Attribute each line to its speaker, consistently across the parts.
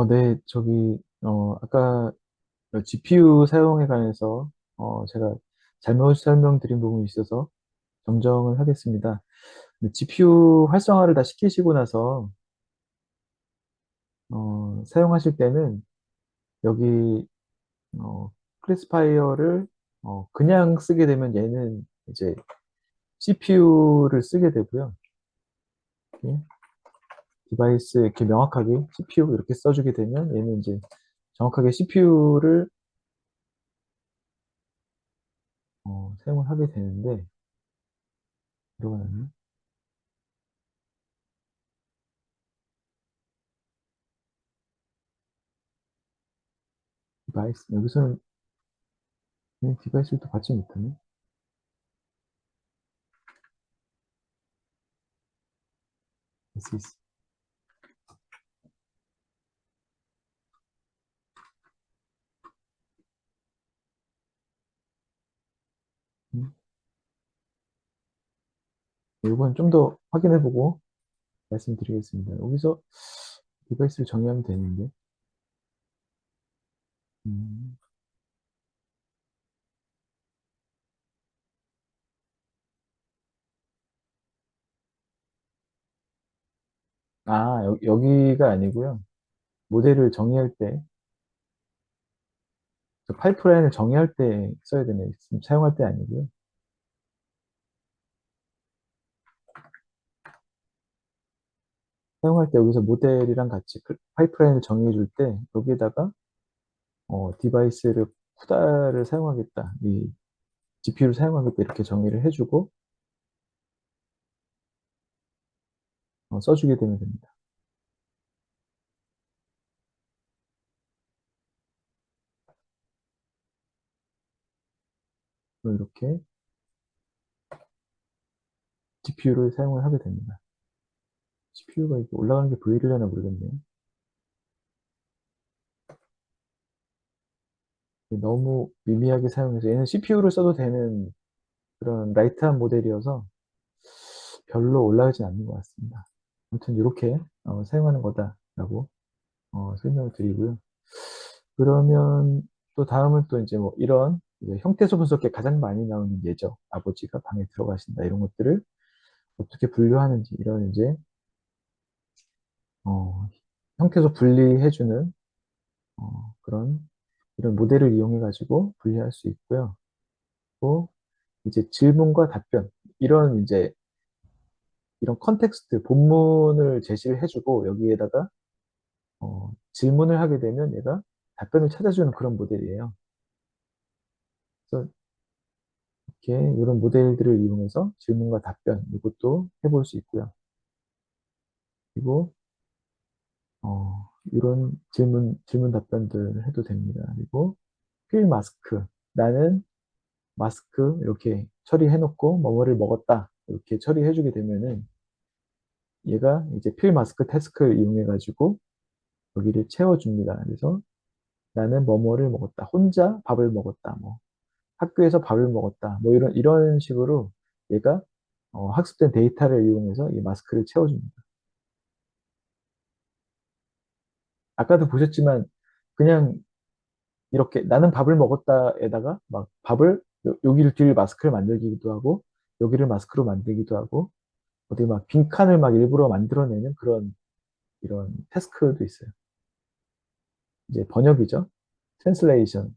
Speaker 1: 네, 아까 GPU 사용에 관해서, 제가 잘못 설명드린 부분이 있어서 정정을 하겠습니다. GPU 활성화를 다 시키시고 나서, 사용하실 때는 여기, 클래스파이어를, 그냥 쓰게 되면 얘는 이제 CPU를 쓰게 되고요. 이렇게 디바이스 이렇게 명확하게 CPU 이렇게 써주게 되면 얘는 이제 정확하게 CPU를 사용을 하게 되는데, 이러면 여기서는 그냥 디바이스를 또 받지 못하네. SS. 음, 이건 좀 더 확인해보고 말씀드리겠습니다. 여기서 디바이스를 정의하면 되는데, 음, 여기가 아니고요. 모델을 정의할 때, 저 파이프라인을 정의할 때 써야 되네요. 지금 사용할 때 아니고요. 사용할 때 여기서 모델이랑 같이 파이프라인을 정의해 줄 때, 여기에다가 디바이스를 쿠다를 사용하겠다. 이 GPU를 사용하겠다. 이렇게 정의를 해주고, 써주게 되면 됩니다. 그럼 이렇게 GPU를 사용을 하게 됩니다. CPU가 이렇게 올라가는 게 보이려나 모르겠네요. 너무 미미하게 사용해서 얘는 CPU를 써도 되는 그런 라이트한 모델이어서 별로 올라가진 않는 것 같습니다. 아무튼 이렇게 사용하는 거다라고 설명을 드리고요. 그러면 또 다음은 또 이제 뭐 이런 이제 형태소 분석에 가장 많이 나오는 예죠. 아버지가 방에 들어가신다 이런 것들을 어떻게 분류하는지 이런 이제 어, 형태소 분리해주는 그런 이런 모델을 이용해 가지고 분리할 수 있고요. 또 이제 질문과 답변 이런 컨텍스트 본문을 제시를 해주고 여기에다가 질문을 하게 되면 얘가 답변을 찾아주는 그런 모델이에요. 그래서 이렇게 이런 모델들을 이용해서 질문과 답변 이것도 해볼 수 있고요. 그리고 이런 질문 답변들 해도 됩니다. 그리고 필 마스크 나는 마스크 이렇게 처리해놓고 뭐뭐를 먹었다 이렇게 처리해주게 되면은 얘가 이제 필 마스크 태스크를 이용해 가지고 여기를 채워줍니다. 그래서 나는 뭐뭐를 먹었다. 혼자 밥을 먹었다. 뭐 학교에서 밥을 먹었다. 뭐 이런 식으로 얘가 학습된 데이터를 이용해서 이 마스크를 채워줍니다. 아까도 보셨지만 그냥 이렇게 나는 밥을 먹었다에다가 막 밥을 여기를 뒤를 마스크를 만들기도 하고 여기를 마스크로 만들기도 하고 어디 막 빈칸을 막 일부러 만들어내는 그런 이런 태스크도 있어요. 이제 번역이죠. 트랜슬레이션.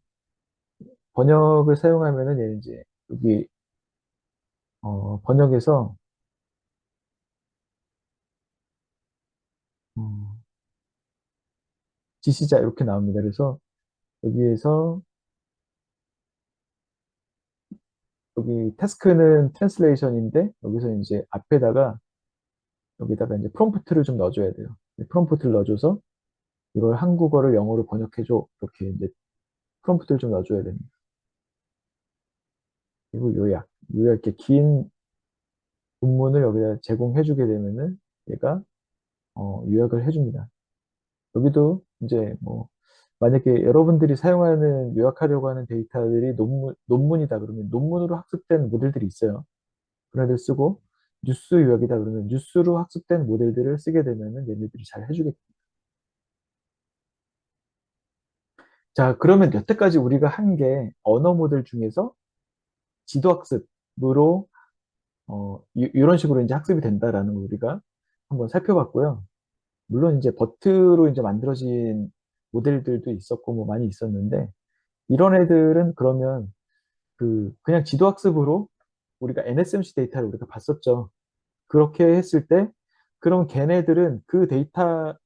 Speaker 1: 번역을 사용하면은 얘 이제 여기 번역에서 어, 지시자 이렇게 나옵니다. 그래서 여기에서 여기 태스크는 트랜슬레이션인데 여기서 이제 앞에다가 여기다가 이제 프롬프트를 좀 넣어줘야 돼요. 프롬프트를 넣어줘서 이걸 한국어를 영어로 번역해줘 이렇게 이제 프롬프트를 좀 넣어줘야 됩니다. 그리고 요약 이렇게 긴 본문을 여기다 제공해주게 되면은 얘가 요약을 해줍니다. 여기도 이제 뭐 만약에 여러분들이 사용하는 요약하려고 하는 데이터들이 논문이다 그러면 논문으로 학습된 모델들이 있어요. 그런 애들 쓰고 뉴스 요약이다 그러면 뉴스로 학습된 모델들을 쓰게 되면은 얘네들이 잘 해주겠죠. 자, 그러면 여태까지 우리가 한 게 언어 모델 중에서 지도학습으로 이런 식으로 이제 학습이 된다라는 걸 우리가 한번 살펴봤고요. 물론 이제 버트로 이제 만들어진 모델들도 있었고 뭐 많이 있었는데 이런 애들은 그러면 그냥 지도학습으로 우리가 NSMC 데이터를 우리가 봤었죠. 그렇게 했을 때 그럼 걔네들은 그 데이터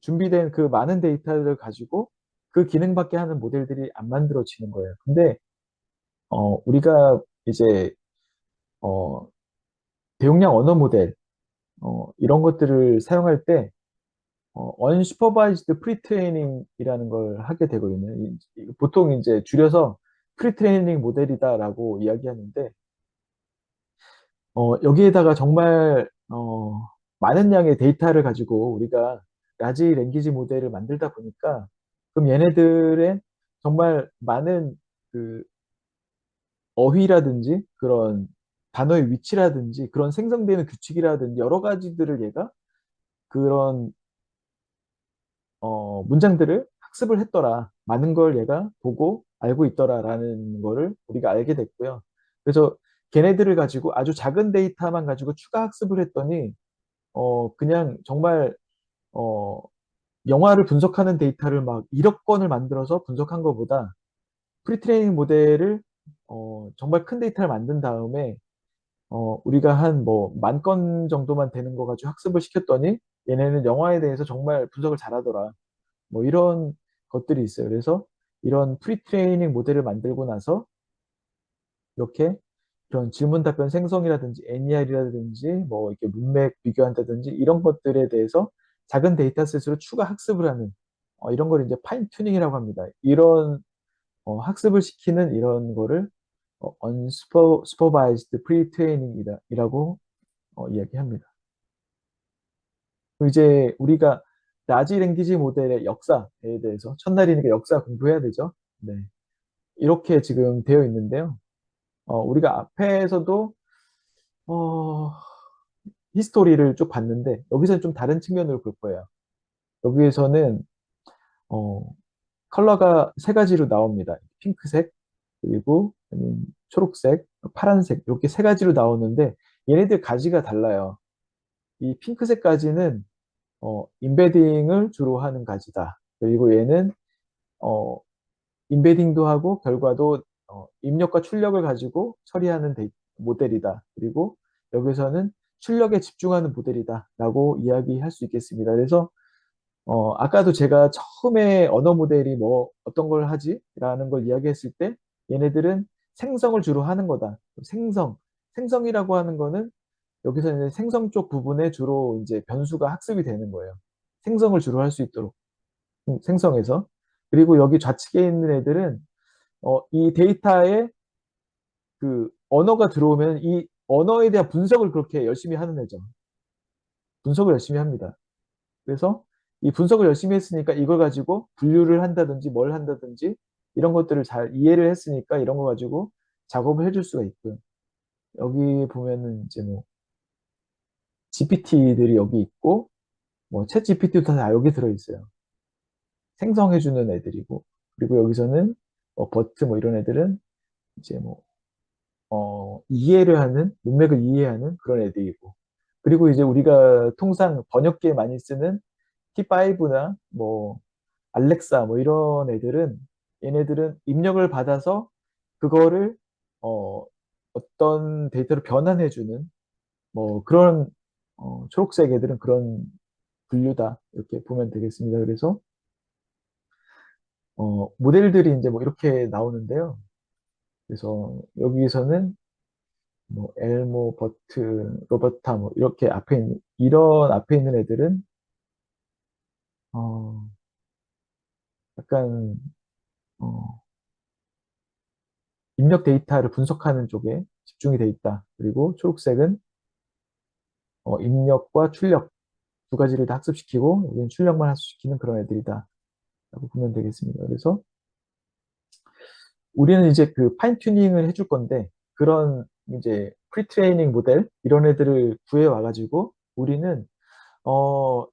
Speaker 1: 준비된 그 많은 데이터를 가지고 그 기능밖에 하는 모델들이 안 만들어지는 거예요. 근데 우리가 이제 어, 대용량 언어 모델 이런 것들을 사용할 때 unsupervised pre-training이라는 걸 하게 되거든요. 보통 이제 줄여서 pre-training 모델이다라고 이야기하는데 여기에다가 정말 많은 양의 데이터를 가지고 우리가 라지 랭귀지 모델을 만들다 보니까 그럼 얘네들의 정말 많은 그 어휘라든지 그런 단어의 위치라든지 그런 생성되는 규칙이라든지 여러 가지들을 얘가 그런 문장들을 학습을 했더라. 많은 걸 얘가 보고 알고 있더라라는 거를 우리가 알게 됐고요. 그래서 걔네들을 가지고 아주 작은 데이터만 가지고 추가 학습을 했더니 그냥 정말 어, 영화를 분석하는 데이터를 막 1억 건을 만들어서 분석한 것보다 프리트레이닝 모델을 정말 큰 데이터를 만든 다음에 우리가 한 뭐 만 건 정도만 되는 거 가지고 학습을 시켰더니 얘네는 영화에 대해서 정말 분석을 잘하더라. 뭐 이런 것들이 있어요. 그래서 이런 프리트레이닝 모델을 만들고 나서 이렇게 그런 질문 답변 생성이라든지 NER이라든지 뭐 이렇게 문맥 비교한다든지 이런 것들에 대해서 작은 데이터셋으로 추가 학습을 하는 이런 걸 이제 파인 튜닝이라고 합니다. 이런 학습을 시키는 이런 거를 unsupervised pre-training이라고 이야기합니다. 이제 우리가 라지 랭귀지 모델의 역사에 대해서 첫날이니까 역사 공부해야 되죠. 네. 이렇게 지금 되어 있는데요. 우리가 앞에서도 어, 히스토리를 쭉 봤는데 여기서는 좀 다른 측면으로 볼 거예요. 여기에서는 어, 컬러가 세 가지로 나옵니다. 핑크색, 그리고 초록색, 파란색 이렇게 세 가지로 나오는데 얘네들 가지가 달라요. 이 핑크색 가지는 임베딩을 주로 하는 가지다. 그리고 얘는 어, 임베딩도 하고 결과도 입력과 출력을 가지고 처리하는 모델이다. 그리고 여기서는 출력에 집중하는 모델이다. 라고 이야기할 수 있겠습니다. 그래서 아까도 제가 처음에 언어 모델이 뭐 어떤 걸 하지? 라는 걸 이야기했을 때 얘네들은 생성을 주로 하는 거다. 생성이라고 하는 거는 여기서는 생성 쪽 부분에 주로 이제 변수가 학습이 되는 거예요. 생성을 주로 할 수 있도록 생성해서. 그리고 여기 좌측에 있는 애들은 이 데이터에 그 언어가 들어오면 이 언어에 대한 분석을 그렇게 열심히 하는 애죠. 분석을 열심히 합니다. 그래서 이 분석을 열심히 했으니까 이걸 가지고 분류를 한다든지 뭘 한다든지 이런 것들을 잘 이해를 했으니까 이런 거 가지고 작업을 해줄 수가 있고요. 여기 보면은 이제 뭐 GPT들이 여기 있고 뭐 챗 GPT도 다 여기 들어있어요. 생성해주는 애들이고 그리고 여기서는 버트 뭐 이런 애들은 이제 뭐 이해를 하는, 문맥을 이해하는 그런 애들이고. 그리고 이제 우리가 통상 번역기에 많이 쓰는 T5나 뭐, 알렉사 뭐 이런 애들은, 얘네들은 입력을 받아서 그거를, 어, 어떤 데이터로 변환해주는 뭐 그런, 초록색 애들은 그런 분류다. 이렇게 보면 되겠습니다. 그래서, 모델들이 이제 뭐 이렇게 나오는데요. 그래서 여기서는 뭐 엘모, 버트, 로버타 뭐 이렇게 이런 앞에 있는 애들은 어 약간 어 입력 데이터를 분석하는 쪽에 집중이 돼 있다. 그리고 초록색은 입력과 출력 두 가지를 다 학습시키고 여기는 출력만 학습시키는 그런 애들이다. 라고 보면 되겠습니다. 그래서 우리는 이제 그 파인 튜닝을 해줄 건데 그런 이제 프리트레이닝 모델 이런 애들을 구해 와가지고 우리는 어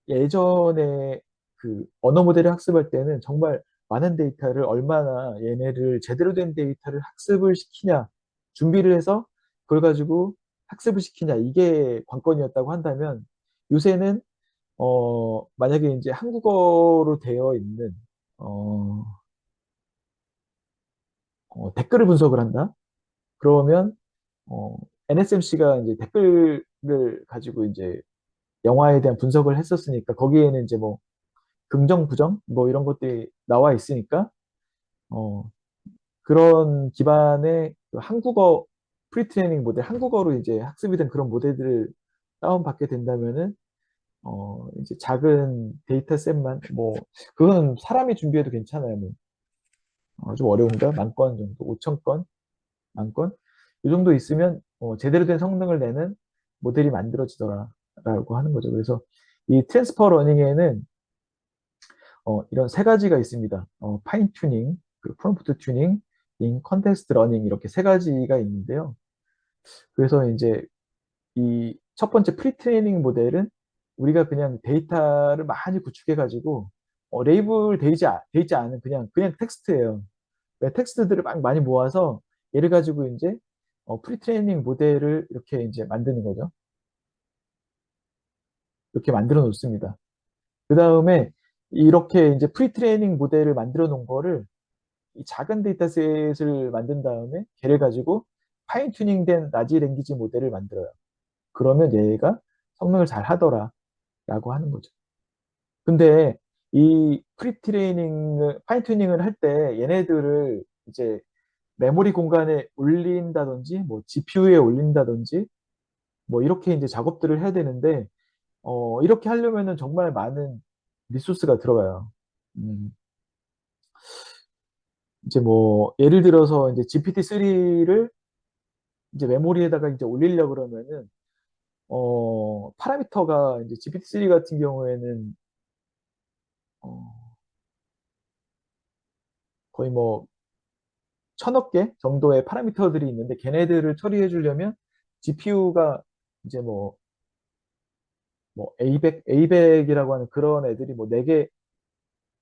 Speaker 1: 예전에 그 언어 모델을 학습할 때는 정말 많은 데이터를 얼마나 얘네를 제대로 된 데이터를 학습을 시키냐, 준비를 해서 그걸 가지고 학습을 시키냐, 이게 관건이었다고 한다면 요새는 만약에 이제 한국어로 되어 있는 어, 댓글을 분석을 한다. 그러면 어, NSMC가 이제 댓글을 가지고 이제 영화에 대한 분석을 했었으니까 거기에는 이제 뭐 긍정, 부정 뭐 이런 것들이 나와 있으니까 어, 그런 기반의 그 한국어 프리트레이닝 모델, 한국어로 이제 학습이 된 그런 모델들을 다운받게 된다면은 이제 작은 데이터셋만 뭐 그거는 사람이 준비해도 괜찮아요. 뭐 좀 어려운가? 만 건 정도, 5천 건, 만 건? 이 정도 있으면 제대로 된 성능을 내는 모델이 만들어지더라라고 하는 거죠. 그래서 이 트랜스퍼 러닝에는 이런 세 가지가 있습니다. 파인 튜닝, 그리고 프롬프트 튜닝, 인 컨텍스트 러닝 이렇게 세 가지가 있는데요. 그래서 이제 이 첫 번째 프리트레이닝 모델은 우리가 그냥 데이터를 많이 구축해가지고 레이블 돼 있지 않은 그냥 텍스트예요. 네, 텍스트들을 막 많이 모아서 얘를 가지고 이제 프리트레이닝 모델을 이렇게 이제 만드는 거죠. 이렇게 만들어 놓습니다. 그 다음에 이렇게 이제 프리트레이닝 모델을 만들어 놓은 거를 이 작은 데이터셋을 만든 다음에 걔를 가지고 파인 튜닝된 라지 랭귀지 모델을 만들어요. 그러면 얘가 성능을 잘 하더라라고 하는 거죠. 근데 이 프리트레이닝을 파인 튜닝을 할 때 얘네들을 이제 메모리 공간에 올린다든지 뭐 GPU에 올린다든지 뭐 이렇게 이제 작업들을 해야 되는데 이렇게 하려면은 정말 많은 리소스가 들어가요. 음, 이제 뭐 예를 들어서 이제 GPT-3를 이제 메모리에다가 이제 올리려 그러면은 파라미터가 이제 GPT-3 같은 경우에는 어, 거의 뭐 천억 개 정도의 파라미터들이 있는데 걔네들을 처리해 주려면 GPU가 이제 뭐 A100이라고 하는 그런 애들이 뭐 4개,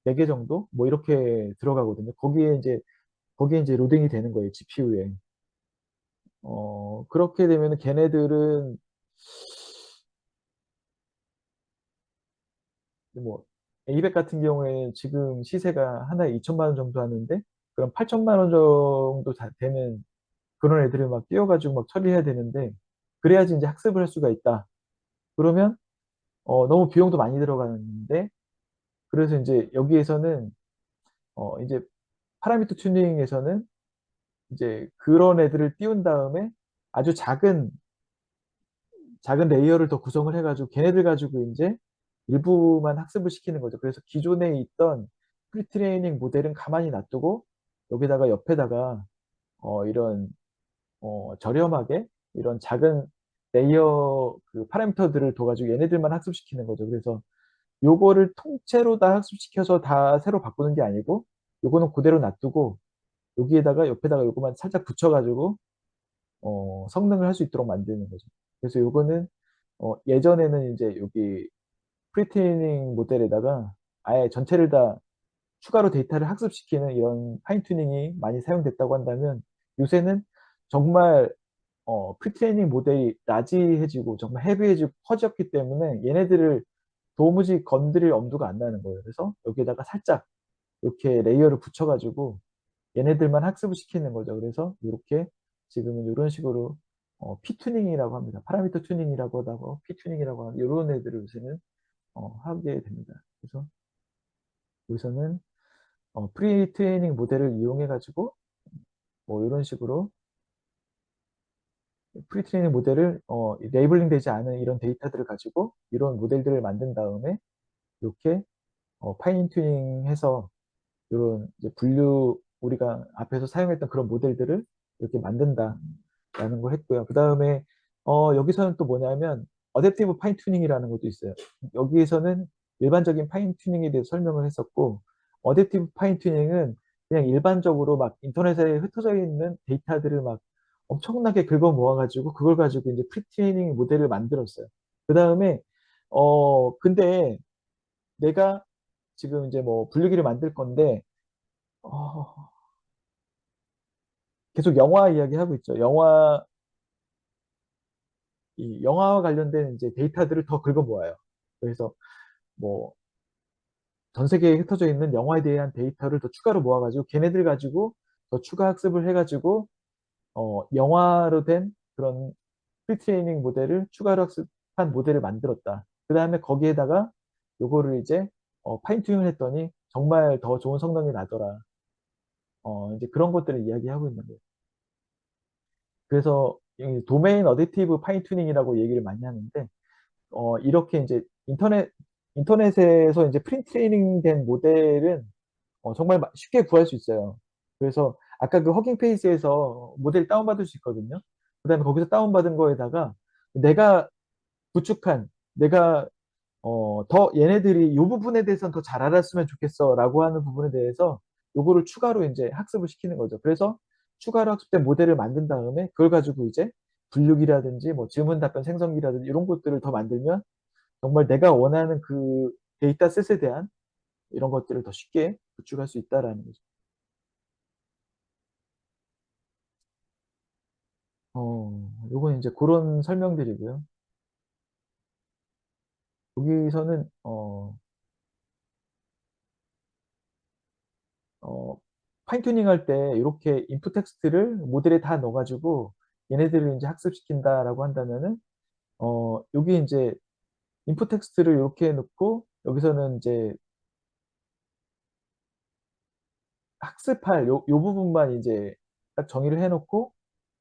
Speaker 1: 4개 정도? 뭐 이렇게 들어가거든요. 거기에 이제 로딩이 되는 거예요, GPU에. 그렇게 되면 걔네들은 뭐 A100 같은 경우에 지금 시세가 하나에 2천만 원 정도 하는데 그럼 8천만 원 정도 되는 그런 애들을 막 띄워가지고 막 처리해야 되는데 그래야지 이제 학습을 할 수가 있다. 그러면 너무 비용도 많이 들어가는데 그래서 이제 여기에서는 이제 파라미터 튜닝에서는 이제 그런 애들을 띄운 다음에 아주 작은 레이어를 더 구성을 해가지고 걔네들 가지고 이제 일부만 학습을 시키는 거죠. 그래서 기존에 있던 프리트레이닝 모델은 가만히 놔두고 여기다가 옆에다가 이런 저렴하게 이런 작은 레이어 그 파라미터들을 둬가지고 얘네들만 학습시키는 거죠. 그래서 요거를 통째로 다 학습시켜서 다 새로 바꾸는 게 아니고 요거는 그대로 놔두고 여기에다가 옆에다가 요거만 살짝 붙여가지고 성능을 할 수 있도록 만드는 거죠. 그래서 요거는 예전에는 이제 여기 프리트레이닝 모델에다가 아예 전체를 다 추가로 데이터를 학습시키는 이런 파인 튜닝이 많이 사용됐다고 한다면 요새는 정말 프리트레이닝 모델이 라지해지고 정말 헤비해지고 커졌기 때문에 얘네들을 도무지 건드릴 엄두가 안 나는 거예요. 그래서 여기에다가 살짝 이렇게 레이어를 붙여가지고 얘네들만 학습을 시키는 거죠. 그래서 이렇게 지금은 이런 식으로 P 튜닝이라고 합니다. 파라미터 튜닝이라고 하고 P 튜닝이라고 하는 이런 애들을 요새는 하게 됩니다. 그래서 여기서는 프리 트레이닝 모델을 이용해 가지고 뭐 이런 식으로 프리 트레이닝 모델을 레이블링 되지 않은 이런 데이터들을 가지고 이런 모델들을 만든 다음에 이렇게 파인 튜닝해서 이런 이제 분류 우리가 앞에서 사용했던 그런 모델들을 이렇게 만든다라는 걸 했고요. 그 다음에 여기서는 또 뭐냐면 어댑티브 파인 튜닝이라는 것도 있어요. 여기에서는 일반적인 파인 튜닝에 대해서 설명을 했었고 어댑티브 파인 튜닝은 그냥 일반적으로 막 인터넷에 흩어져 있는 데이터들을 막 엄청나게 긁어 모아가지고 그걸 가지고 이제 프리 트레이닝 모델을 만들었어요. 그 다음에 근데 내가 지금 이제 뭐 분류기를 만들 건데 어, 계속 영화 이야기 하고 있죠. 이 영화와 관련된 이제 데이터들을 더 긁어 모아요. 그래서 뭐 전 세계에 흩어져 있는 영화에 대한 데이터를 더 추가로 모아가지고 걔네들 가지고 더 추가 학습을 해가지고 영화로 된 그런 프리트레이닝 모델을 추가로 학습한 모델을 만들었다. 그 다음에 거기에다가 요거를 이제 파인 튜닝을 했더니 정말 더 좋은 성능이 나더라. 이제 그런 것들을 이야기하고 있는 거예요. 그래서 이 도메인 어댑티브 파인 튜닝이라고 얘기를 많이 하는데 이렇게 이제 인터넷에서 이제 프리트레이닝 된 모델은 정말 쉽게 구할 수 있어요. 그래서 아까 그 허깅 페이스에서 모델 다운받을 수 있거든요. 그다음에 거기서 다운받은 거에다가 내가 구축한 내가 더 얘네들이 이 부분에 대해서는 더 잘 알았으면 좋겠어라고 하는 부분에 대해서 요거를 추가로 이제 학습을 시키는 거죠. 그래서 추가로 학습된 모델을 만든 다음에 그걸 가지고 이제 분류기라든지 뭐 질문 답변 생성기라든지 이런 것들을 더 만들면 정말 내가 원하는 그 데이터셋에 대한 이런 것들을 더 쉽게 구축할 수 있다라는 거죠. 요건 이제 그런 설명드리고요. 여기서는 어, 파인튜닝 할 때 이렇게 인풋 텍스트를 모델에 다 넣어가지고 얘네들을 이제 학습시킨다라고 한다면은 여기 이제 인풋 텍스트를 이렇게 넣고 여기서는 이제 학습할 요 부분만 이제 딱 정의를 해놓고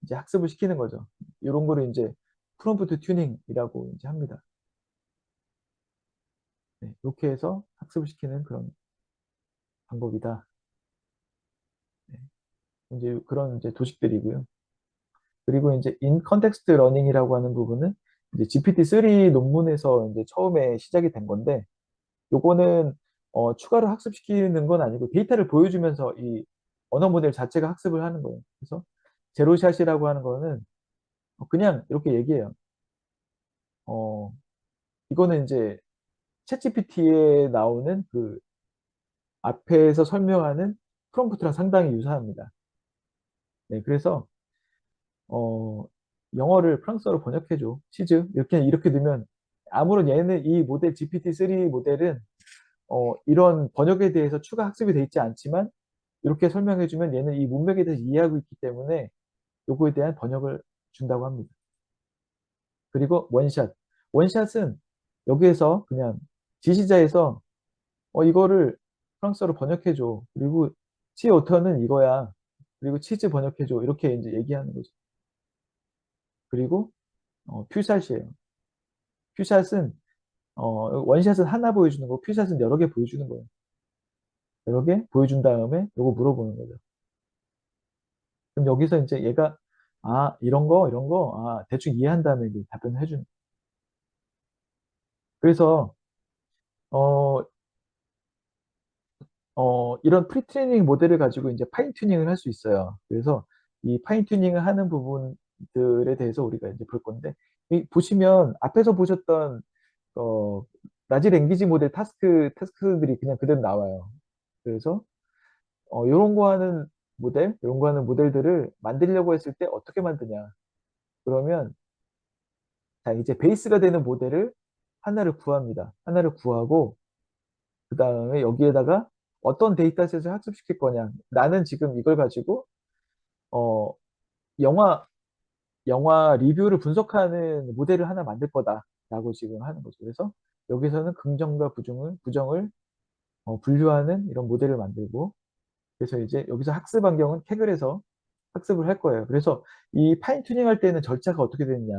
Speaker 1: 이제 학습을 시키는 거죠. 이런 거를 이제 프롬프트 튜닝이라고 이제 합니다. 네, 이렇게 해서 학습을 시키는 그런 방법이다. 네, 이제 그런 이제 도식들이고요. 그리고 이제 인 컨텍스트 러닝이라고 하는 부분은 이제 GPT-3 논문에서 이제 처음에 시작이 된 건데 요거는 추가로 학습시키는 건 아니고 데이터를 보여주면서 이 언어 모델 자체가 학습을 하는 거예요. 그래서 제로샷이라고 하는 거는 그냥 이렇게 얘기해요. 어, 이거는 이제 챗GPT에 나오는 그 앞에서 설명하는 프롬프트랑 상당히 유사합니다. 네, 그래서 어, 영어를 프랑스어로 번역해줘. 치즈. 이렇게 넣으면 아무런 얘는 이 모델 GPT-3 모델은 이런 번역에 대해서 추가 학습이 돼 있지 않지만 이렇게 설명해주면 얘는 이 문맥에 대해서 이해하고 있기 때문에 요거에 대한 번역을 준다고 합니다. 그리고 원샷. 원샷은 여기에서 그냥 지시자에서 이거를 프랑스어로 번역해줘. 그리고 치 오터는 이거야. 그리고 치즈 번역해줘. 이렇게 이제 얘기하는 거죠. 그리고 퓨샷이에요. 퓨샷은 원샷은 하나 보여주는 거고 퓨샷은 여러 개 보여주는 거예요. 여러 개 보여준 다음에 요거 물어보는 거죠. 그럼 여기서 이제 얘가 이런 거 대충 이해한 다음에 이제 답변을 해주는. 그래서 어, 이런 프리트레이닝 모델을 가지고 이제 파인 튜닝을 할 수 있어요. 그래서 이 파인 튜닝을 하는 부분들에 대해서 우리가 이제 볼 건데 보시면 앞에서 보셨던 어, 라지 랭귀지 모델 타스크들이 그냥 그대로 나와요. 그래서 이런 거 하는 모델들을 만들려고 했을 때 어떻게 만드냐? 그러면 자, 이제 베이스가 되는 모델을 하나를 구합니다. 하나를 구하고 그 다음에 여기에다가 어떤 데이터셋을 학습시킬 거냐. 나는 지금 이걸 가지고 어, 영화 영화 리뷰를 분석하는 모델을 하나 만들 거다라고 지금 하는 거죠. 그래서 여기서는 긍정과 부정을 분류하는 이런 모델을 만들고 그래서 이제 여기서 학습 환경은 캐글에서 학습을 할 거예요. 그래서 이 파인 튜닝 할 때는 절차가 어떻게 되는지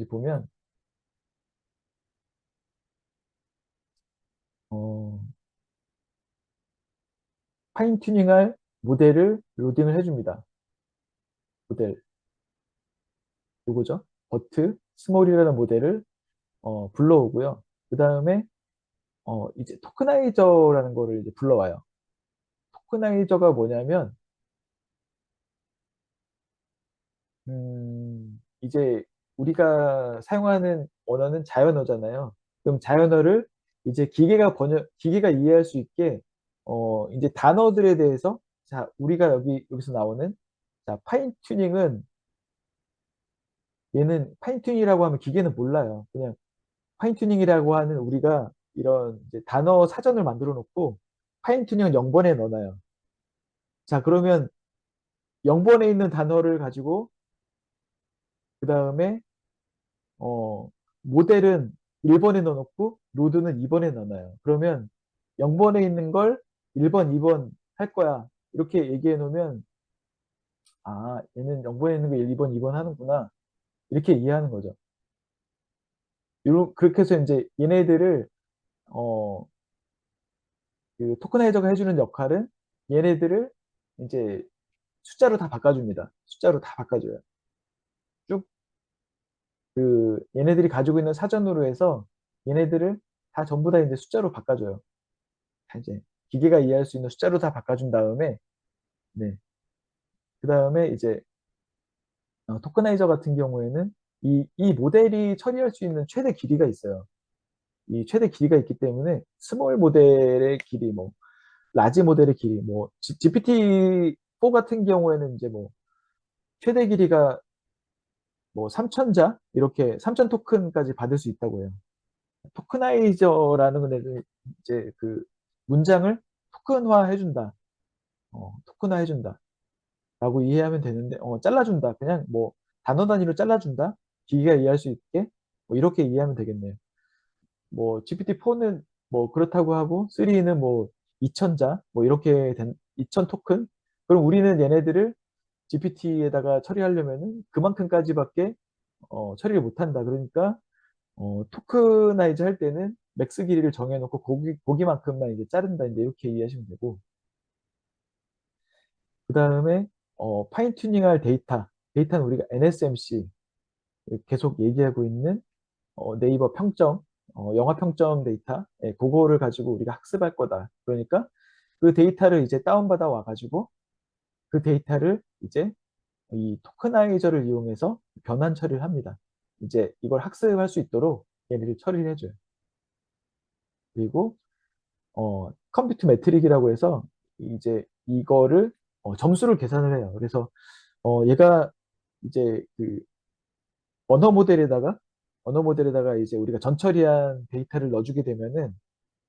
Speaker 1: 보면 어, 파인 튜닝할 모델을 로딩을 해줍니다. 모델 요거죠. 버트 스몰이라는 모델을 불러오고요. 그 다음에 이제 토크나이저라는 거를 이제 불러와요. 토크나이저가 뭐냐면 이제 우리가 사용하는 언어는 자연어잖아요. 그럼 자연어를 이제 기계가 이해할 수 있게 이제 단어들에 대해서, 자, 우리가 여기서 나오는, 자, 파인 튜닝은, 얘는 파인 튜닝이라고 하면 기계는 몰라요. 그냥 파인 튜닝이라고 하는 우리가 이런 이제 단어 사전을 만들어 놓고 파인 튜닝은 0번에 넣어놔요. 자, 그러면 0번에 있는 단어를 가지고 그 다음에 모델은 1번에 넣어놓고 로드는 2번에 넣어놔요. 그러면 0번에 있는 걸 1번, 2번 할 거야. 이렇게 얘기해 놓으면 아, 얘는 0번에 있는 거 1, 2번, 2번 하는구나. 이렇게 이해하는 거죠. 그렇게 해서 이제 얘네들을 어, 그 토크나이저가 해주는 역할은 얘네들을 이제 숫자로 다 바꿔줍니다. 숫자로 다 바꿔줘요. 쭉 얘네들이 가지고 있는 사전으로 해서 얘네들을 다 전부 다 이제 숫자로 바꿔줘요. 다 이제 기계가 이해할 수 있는 숫자로 다 바꿔준 다음에 네. 그 다음에 이제 토크나이저 같은 경우에는 이 모델이 처리할 수 있는 최대 길이가 있어요. 이 최대 길이가 있기 때문에 스몰 모델의 길이, 뭐 라지 모델의 길이, 뭐 GPT-4 같은 경우에는 이제 뭐 최대 길이가 뭐 3,000자 이렇게 3,000 토큰까지 받을 수 있다고 해요. 토크나이저라는 건 이제 그 문장을 토큰화 해준다. 토큰화 해준다. 라고 이해하면 되는데, 잘라준다. 그냥 뭐 단어 단위로 잘라준다. 기계가 이해할 수 있게. 뭐 이렇게 이해하면 되겠네요. 뭐 GPT-4는 뭐 그렇다고 하고 3는 뭐 2,000자 뭐 이렇게 된 2,000 토큰. 그럼 우리는 얘네들을 GPT에다가 처리하려면은 그만큼까지밖에 처리를 못한다. 그러니까 토크나이즈 할 때는 맥스 길이를 정해놓고 거기만큼만 이제 자른다. 이제 이렇게 이해하시면 되고 그 다음에 파인 튜닝할 데이터는 우리가 NSMC 계속 얘기하고 있는 네이버 평점, 영화 평점 데이터, 그거를 가지고 우리가 학습할 거다. 그러니까 그 데이터를 이제 다운받아 와가지고 그 데이터를 이제 이 토크나이저를 이용해서 변환 처리를 합니다. 이제 이걸 학습할 수 있도록 얘네를 처리를 해줘요. 그리고 컴퓨트 매트릭이라고 해서 이제 이거를 점수를 계산을 해요. 그래서 얘가 이제 그 언어 모델에다가 언어 모델에다가 이제 우리가 전처리한 데이터를 넣어주게 되면은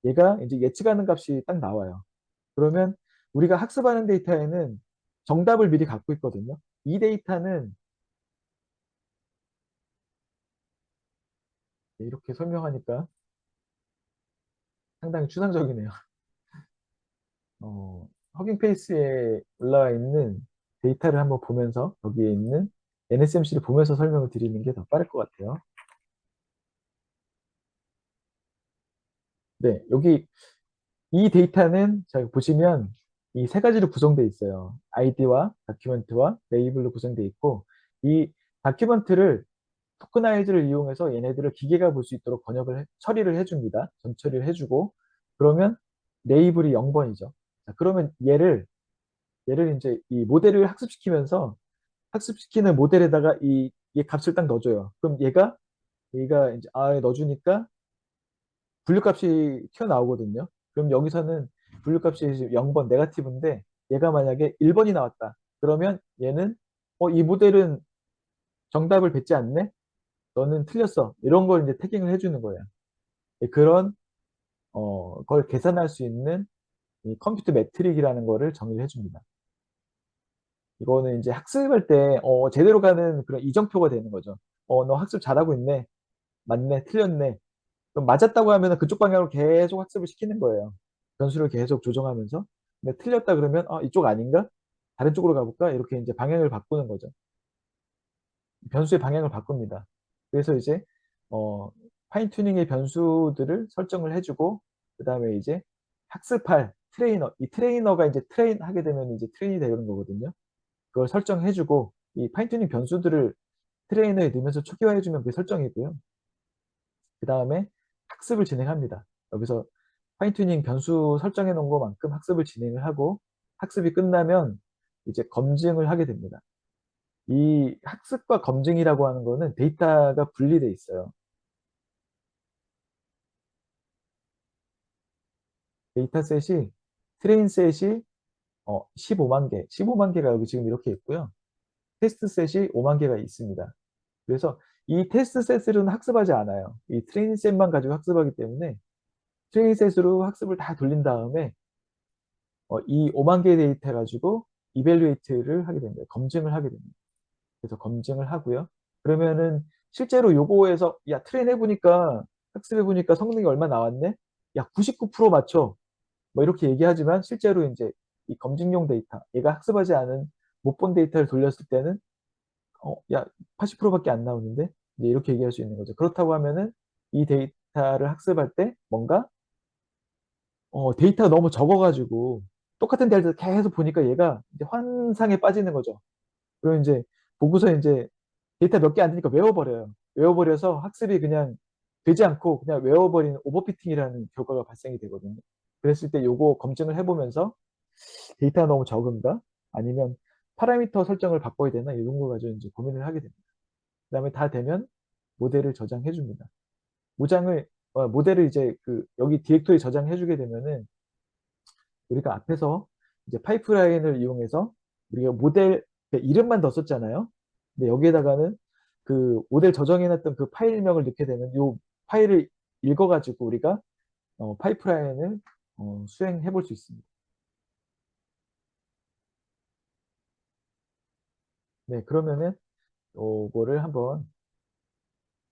Speaker 1: 얘가 이제 예측하는 값이 딱 나와요. 그러면 우리가 학습하는 데이터에는 정답을 미리 갖고 있거든요. 이 데이터는 이렇게 설명하니까 상당히 추상적이네요. 허깅 페이스에 올라와 있는 데이터를 한번 보면서 여기에 있는 NSMC를 보면서 설명을 드리는 게 더 빠를 것 같아요. 네, 여기 이 데이터는 자 보시면 이 세 가지로 구성되어 있어요. 아이디와 다큐멘트와 레이블로 구성되어 있고 이 다큐멘트를 토크나이즈를 이용해서 얘네들을 기계가 볼 수 있도록 처리를 해줍니다. 전처리를 해주고 그러면 레이블이 0번이죠. 자, 그러면 얘를 이제 이 모델을 학습시키면서 학습시키는 모델에다가 얘 값을 딱 넣어줘요. 그럼 얘가 이제 넣어주니까 분류값이 튀어나오거든요. 그럼 여기서는 분류값이 0번 네거티브인데 얘가 만약에 1번이 나왔다. 그러면 얘는 이 모델은 정답을 뱉지 않네? 너는 틀렸어. 이런 걸 이제 태깅을 해주는 거예요. 그런 걸 계산할 수 있는 이 컴퓨터 매트릭이라는 거를 정의를 해줍니다. 이거는 이제 학습할 때 제대로 가는 그런 이정표가 되는 거죠. 너 학습 잘하고 있네. 맞네. 틀렸네. 그럼 맞았다고 하면 그쪽 방향으로 계속 학습을 시키는 거예요. 변수를 계속 조정하면서. 근데 틀렸다 그러면 이쪽 아닌가? 다른 쪽으로 가볼까? 이렇게 이제 방향을 바꾸는 거죠. 변수의 방향을 바꿉니다. 그래서 이제 파인 튜닝의 변수들을 설정을 해주고 그 다음에 이제 학습할 이 트레이너가 이제 트레인 하게 되면 이제 트레인이 되는 거거든요. 그걸 설정해주고 이 파인 튜닝 변수들을 트레이너에 넣으면서 초기화해주면 그게 설정이고요. 그 다음에 학습을 진행합니다. 여기서 파인튜닝 변수 설정해 놓은 것만큼 학습을 진행을 하고 학습이 끝나면 이제 검증을 하게 됩니다. 이 학습과 검증이라고 하는 거는 데이터가 분리돼 있어요. 데이터셋이 트레인 셋이 15만 개, 15만 개가 여기 지금 이렇게 있고요. 테스트 셋이 5만 개가 있습니다. 그래서 이 테스트 셋은 학습하지 않아요. 이 트레이닝 셋만 가지고 학습하기 때문에 트레이닝 셋으로 학습을 다 돌린 다음에 이 5만 개의 데이터 가지고 이벨루에이트를 하게 됩니다. 검증을 하게 됩니다. 그래서 검증을 하고요. 그러면은 실제로 요거에서 야 트레인 해보니까 학습해보니까 성능이 얼마 나왔네? 야 99% 맞춰. 뭐 이렇게 얘기하지만 실제로 이제 이 검증용 데이터, 얘가 학습하지 않은 못 본 데이터를 돌렸을 때는 야 80%밖에 안 나오는데 이제 이렇게 얘기할 수 있는 거죠. 그렇다고 하면은 이 데이터를 학습할 때 뭔가 데이터가 너무 적어가지고 똑같은 데이터 계속 보니까 얘가 이제 환상에 빠지는 거죠. 그리고 이제 보고서 이제 데이터 몇 개 안 되니까 외워버려요. 외워버려서 학습이 그냥 되지 않고 그냥 외워버리는 오버피팅이라는 결과가 발생이 되거든요. 그랬을 때 요거 검증을 해보면서 데이터가 너무 적은가? 아니면 파라미터 설정을 바꿔야 되나? 이런 거 가지고 이제 고민을 하게 됩니다. 그 다음에 다 되면 모델을 저장해 줍니다. 모델을 이제 여기 디렉토리 저장해 주게 되면은 우리가 앞에서 이제 파이프라인을 이용해서 우리가 모델 이름만 더 썼잖아요. 근데 여기에다가는 그 모델 저장해놨던 그 파일명을 넣게 되면 이 파일을 읽어가지고 우리가 파이프라인을 수행해 볼 수 있습니다. 네, 그러면은 요거를 한번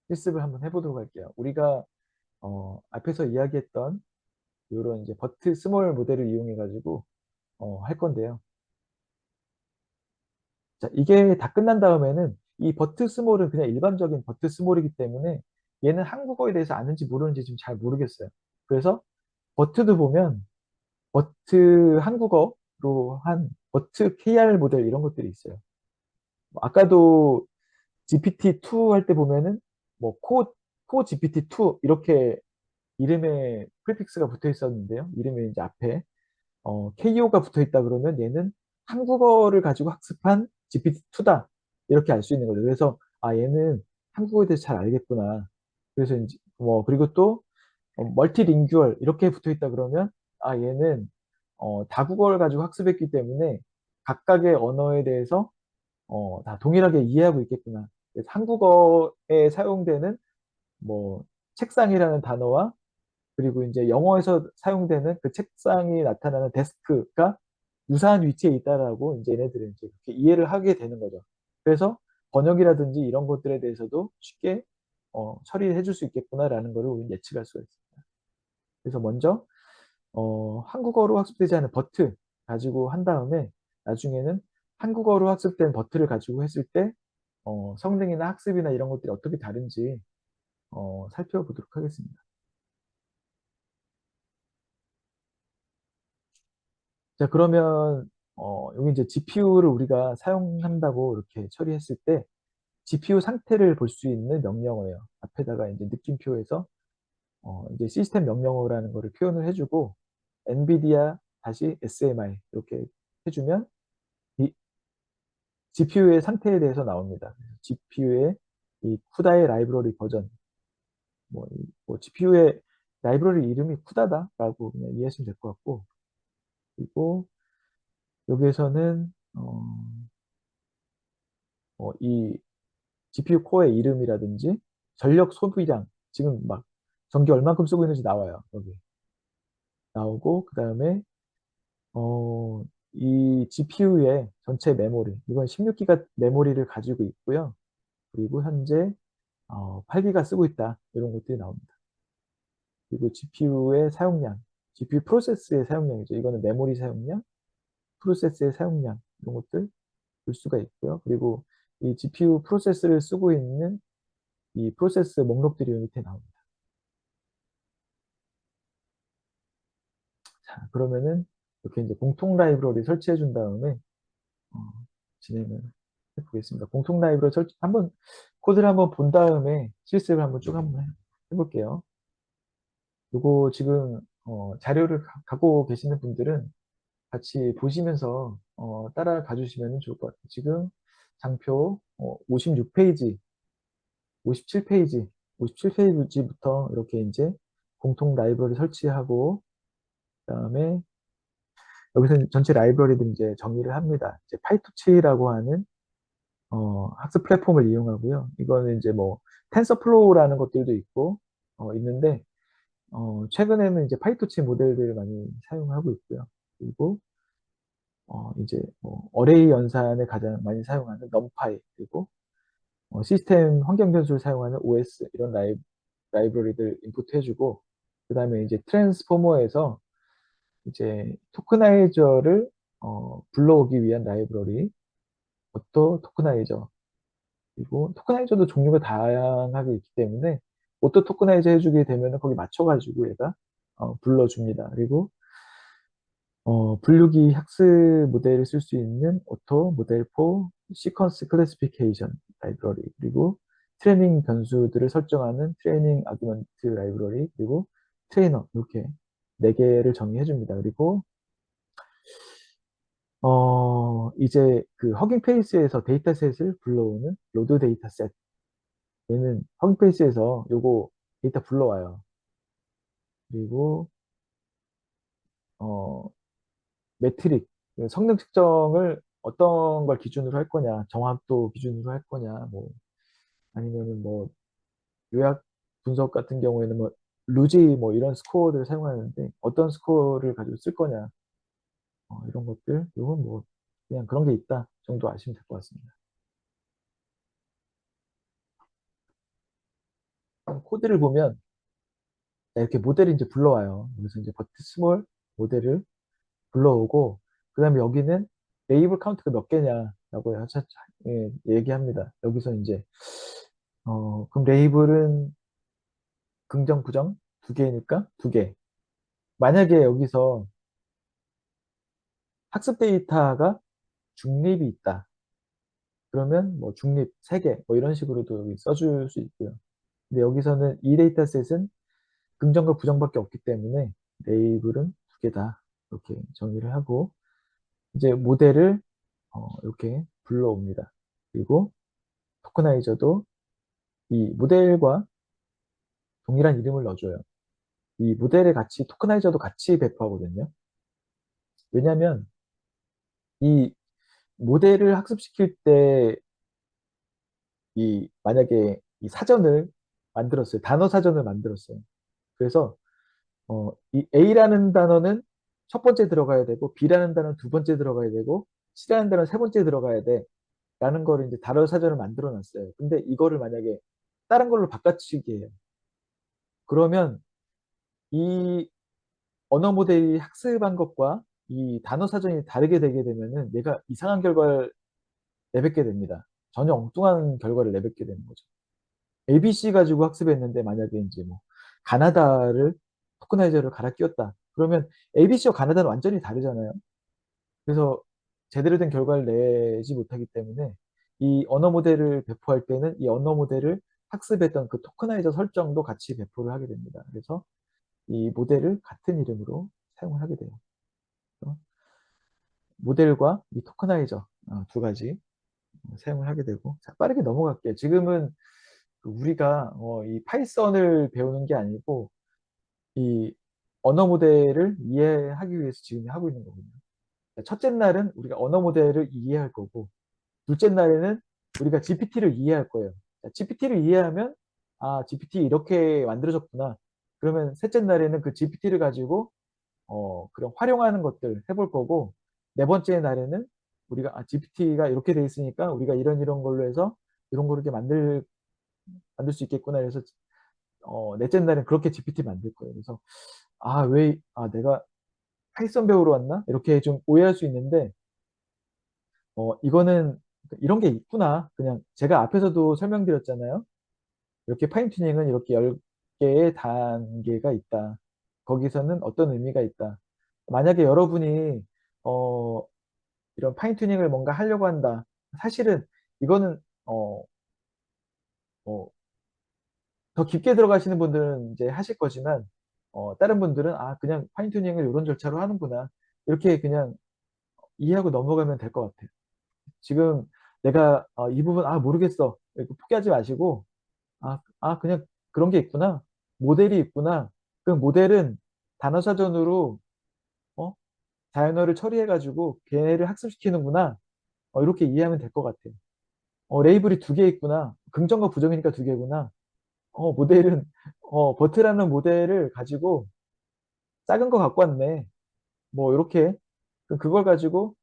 Speaker 1: 실습을 한번 해보도록 할게요. 우리가 앞에서 이야기했던 이런 이제 버트 스몰 모델을 이용해 가지고 할 건데요. 자, 이게 다 끝난 다음에는 이 버트 스몰은 그냥 일반적인 버트 스몰이기 때문에 얘는 한국어에 대해서 아는지 모르는지 좀 잘 모르겠어요. 그래서 버트도 보면 버트 한국어로 한 버트 KR 모델 이런 것들이 있어요. 뭐 아까도 GPT-2 할 때 보면은 뭐 코 GPT-2 이렇게 이름에 프리픽스가 붙어 있었는데요. 이름에 이제 앞에 KO가 붙어 있다 그러면 얘는 한국어를 가지고 학습한 GPT-2다. 이렇게 알 수 있는 거죠. 그래서 아 얘는 한국어에 대해서 잘 알겠구나. 그래서 이제 그리고 또 멀티링규얼 이렇게 붙어 있다 그러면 아 얘는 다국어를 가지고 학습했기 때문에 각각의 언어에 대해서 다 동일하게 이해하고 있겠구나. 그래서 한국어에 사용되는 뭐 책상이라는 단어와 그리고 이제 영어에서 사용되는 그 책상이 나타나는 데스크가 유사한 위치에 있다라고 이제 얘네들은 이제 그렇게 이해를 하게 되는 거죠. 그래서 번역이라든지 이런 것들에 대해서도 쉽게 처리해 줄 수 있겠구나라는 거를 우리는 예측할 수가 있습니다. 그래서 먼저 한국어로 학습되지 않은 버트 가지고 한 다음에 나중에는 한국어로 학습된 버트를 가지고 했을 때 성능이나 학습이나 이런 것들이 어떻게 다른지 살펴보도록 하겠습니다. 자, 그러면 여기 이제 GPU를 우리가 사용한다고 이렇게 처리했을 때 GPU 상태를 볼 수 있는 명령어예요. 앞에다가 이제 느낌표에서 이제 시스템 명령어라는 거를 표현을 해주고 NVIDIA 다시 SMI 이렇게 해주면 이 GPU의 상태에 대해서 나옵니다. GPU의 이 쿠다의 라이브러리 버전, GPU의 라이브러리 이름이 쿠다다라고 그냥 이해하시면 될 것 같고, 그리고 여기에서는 이 GPU 코어의 이름이라든지 전력 소비량, 지금 막 전기 얼만큼 쓰고 있는지 나와요. 여기 나오고 그 다음에 이 GPU의 전체 메모리, 이건 16기가 메모리를 가지고 있고요. 그리고 현재 8기가 쓰고 있다. 이런 것들이 나옵니다. 그리고 GPU의 사용량, GPU 프로세스의 사용량이죠. 이거는 메모리 사용량, 프로세스의 사용량 이런 것들 볼 수가 있고요. 그리고 이 GPU 프로세스를 쓰고 있는 이 프로세스 목록들이 밑에 나옵니다. 자, 그러면은 이렇게 이제 공통 라이브러리 설치해 준 다음에 어, 진행을 해보겠습니다. 공통 라이브러리 설치 한번 코드를 한번 본 다음에 실습을 한번 쭉 한번 해볼게요. 이거 지금 자료를 갖고 계시는 분들은 같이 보시면서 따라가 주시면 좋을 것 같아요. 지금 장표 56페이지, 57페이지, 57페이지부터 이렇게 이제 공통 라이브러리 설치하고 그다음에 여기서 전체 라이브러리들 이제 정의를 합니다. 이제 파이토치라고 하는 학습 플랫폼을 이용하고요. 이거는 이제 뭐 텐서플로우라는 것들도 있고 있는데 최근에는 이제 파이토치 모델들을 많이 사용하고 있고요. 그리고 이제 뭐 어레이 연산에 가장 많이 사용하는 넘파이 그리고 시스템 환경 변수를 사용하는 OS 이런 라이브러리들 인풋해주고 그 다음에 이제 트랜스포머에서 이제 토크나이저를 불러오기 위한 라이브러리 오토 토크나이저 그리고 토크나이저도 종류가 다양하게 있기 때문에 오토 토크나이저 해주게 되면 거기 맞춰가지고 얘가 불러줍니다. 그리고 분류기 학습 모델을 쓸 수 있는 오토 모델 포 시퀀스 클래시피케이션 라이브러리 그리고 트레이닝 변수들을 설정하는 트레이닝 아규먼트 라이브러리 그리고 트레이너 이렇게 네 개를 정의해 줍니다. 그리고 이제 그 허깅 페이스에서 데이터셋을 불러오는 로드 데이터셋 얘는 허깅 페이스에서 요거 데이터 불러와요. 그리고 어, 매트릭, 성능 측정을 어떤 걸 기준으로 할 거냐, 정확도 기준으로 할 거냐, 뭐, 아니면은 뭐, 요약 분석 같은 경우에는 뭐, 루지 뭐 이런 스코어들을 사용하는데 어떤 스코어를 가지고 쓸 거냐, 이런 것들, 이건 뭐, 그냥 그런 게 있다 정도 아시면 될 것 같습니다. 코드를 보면 이렇게 모델이 이제 불러와요. 그래서 이제 버트 스몰 모델을 불러오고, 그 다음에 여기는 레이블 카운트가 몇 개냐라고 얘기합니다. 여기서 이제 그럼 레이블은 긍정, 부정 두 개니까 두 개. 만약에 여기서 학습 데이터가 중립이 있다. 그러면 뭐 중립 세 개, 뭐 이런 식으로도 여기 써줄 수 있고요. 근데 여기서는 이 데이터셋은 긍정과 부정밖에 없기 때문에 레이블은 두 개다. 이렇게 정의를 하고 이제 모델을 이렇게 불러옵니다. 그리고 토커나이저도 이 모델과 동일한 이름을 넣어줘요. 이 모델의 같이 토커나이저도 같이 배포하거든요. 왜냐하면 이 모델을 학습시킬 때 이 만약에 이 사전을 만들었어요. 단어 사전을 만들었어요. 그래서 이 A라는 단어는 첫 번째 들어가야 되고 B라는 단어는 두 번째 들어가야 되고 C라는 단어는 세 번째 들어가야 돼. 라는 거를 이제 단어 사전을 만들어 놨어요. 근데 이거를 만약에 다른 걸로 바꿔치기 해요. 그러면 이 언어 모델이 학습한 것과 이 단어 사전이 다르게 되게 되면은 얘가 이상한 결과를 내뱉게 됩니다. 전혀 엉뚱한 결과를 내뱉게 되는 거죠. ABC 가지고 학습했는데 만약에 이제 뭐 가나다를 토크나이저를 갈아 끼웠다. 그러면 ABC와 가나다는 완전히 다르잖아요. 그래서 제대로 된 결과를 내지 못하기 때문에 이 언어 모델을 배포할 때는 이 언어 모델을 학습했던 그 토크나이저 설정도 같이 배포를 하게 됩니다. 그래서 이 모델을 같은 이름으로 사용을 하게 돼요. 모델과 이 토크나이저 두 가지 사용을 하게 되고 자, 빠르게 넘어갈게요. 지금은 그 우리가 이 파이썬을 배우는 게 아니고 이 언어 모델을 이해하기 위해서 지금 하고 있는 거거든요. 첫째 날은 우리가 언어 모델을 이해할 거고 둘째 날에는 우리가 GPT를 이해할 거예요. GPT를 이해하면 GPT 이렇게 만들어졌구나. 그러면 셋째 날에는 그 GPT를 가지고 그런 활용하는 것들 해볼 거고 네 번째 날에는 우리가 GPT가 이렇게 돼 있으니까 우리가 이런 걸로 해서 이런 거 이렇게 만들 수 있겠구나. 그래서 넷째 날은 그렇게 GPT 만들 거예요. 그래서 내가 파이썬 배우러 왔나? 이렇게 좀 오해할 수 있는데 이거는 이런 게 있구나. 그냥 제가 앞에서도 설명드렸잖아요. 이렇게 파인 튜닝은 이렇게 10개의 단계가 있다. 거기서는 어떤 의미가 있다. 만약에 여러분이 어, 이런 파인 튜닝을 뭔가 하려고 한다. 사실은 이거는 어, 더 깊게 들어가시는 분들은 이제 하실 거지만 다른 분들은 그냥 파인 튜닝을 이런 절차로 하는구나. 이렇게 그냥 이해하고 넘어가면 될 것 같아요. 지금 내가 이 부분 모르겠어. 이렇게 포기하지 마시고 그냥 그런 게 있구나. 모델이 있구나. 그 모델은 단어 사전으로 어? 자연어를 처리해가지고 걔를 학습시키는구나. 이렇게 이해하면 될 것 같아요. 레이블이 두 개 있구나. 긍정과 부정이니까 두 개구나. 모델은, 버트라는 모델을 가지고 작은 거 갖고 왔네. 뭐, 이렇게. 그걸 가지고,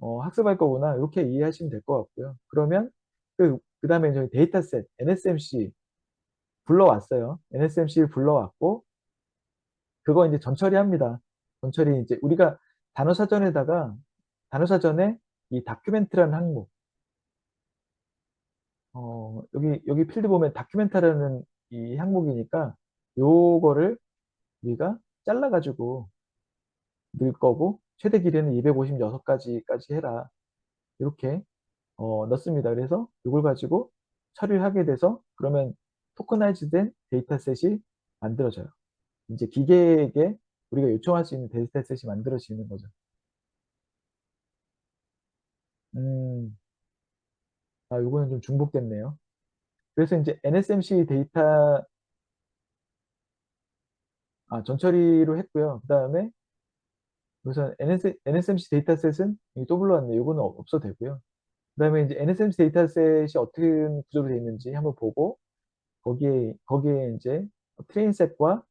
Speaker 1: 학습할 거구나. 이렇게 이해하시면 될 것 같고요. 그러면, 그 다음에 저희 데이터셋, NSMC 불러왔어요. NSMC 불러왔고, 그거 이제 전처리합니다. 전처리 이제 우리가 단어사전에다가, 단어사전에 이 다큐멘트라는 항목, 여기 필드 보면 다큐멘터라는 이 항목이니까 요거를 우리가 잘라가지고 넣을 거고 최대 길이는 256가지까지 해라. 이렇게 넣습니다. 그래서 이걸 가지고 처리를 하게 돼서 그러면 토커나이즈된 데이터셋이 만들어져요. 이제 기계에게 우리가 요청할 수 있는 데이터셋이 만들어지는 거죠. 음, 요거는 좀 중복됐네요. 그래서 이제 NSMC 데이터 전처리로 했고요. 그 다음에 우선 NSMC 데이터셋은 여기 또 불러왔네. 요거는 없어도 되고요. 그 다음에 이제 NSMC 데이터셋이 어떤 구조로 되어 있는지 한번 보고 거기에 이제 트레인셋과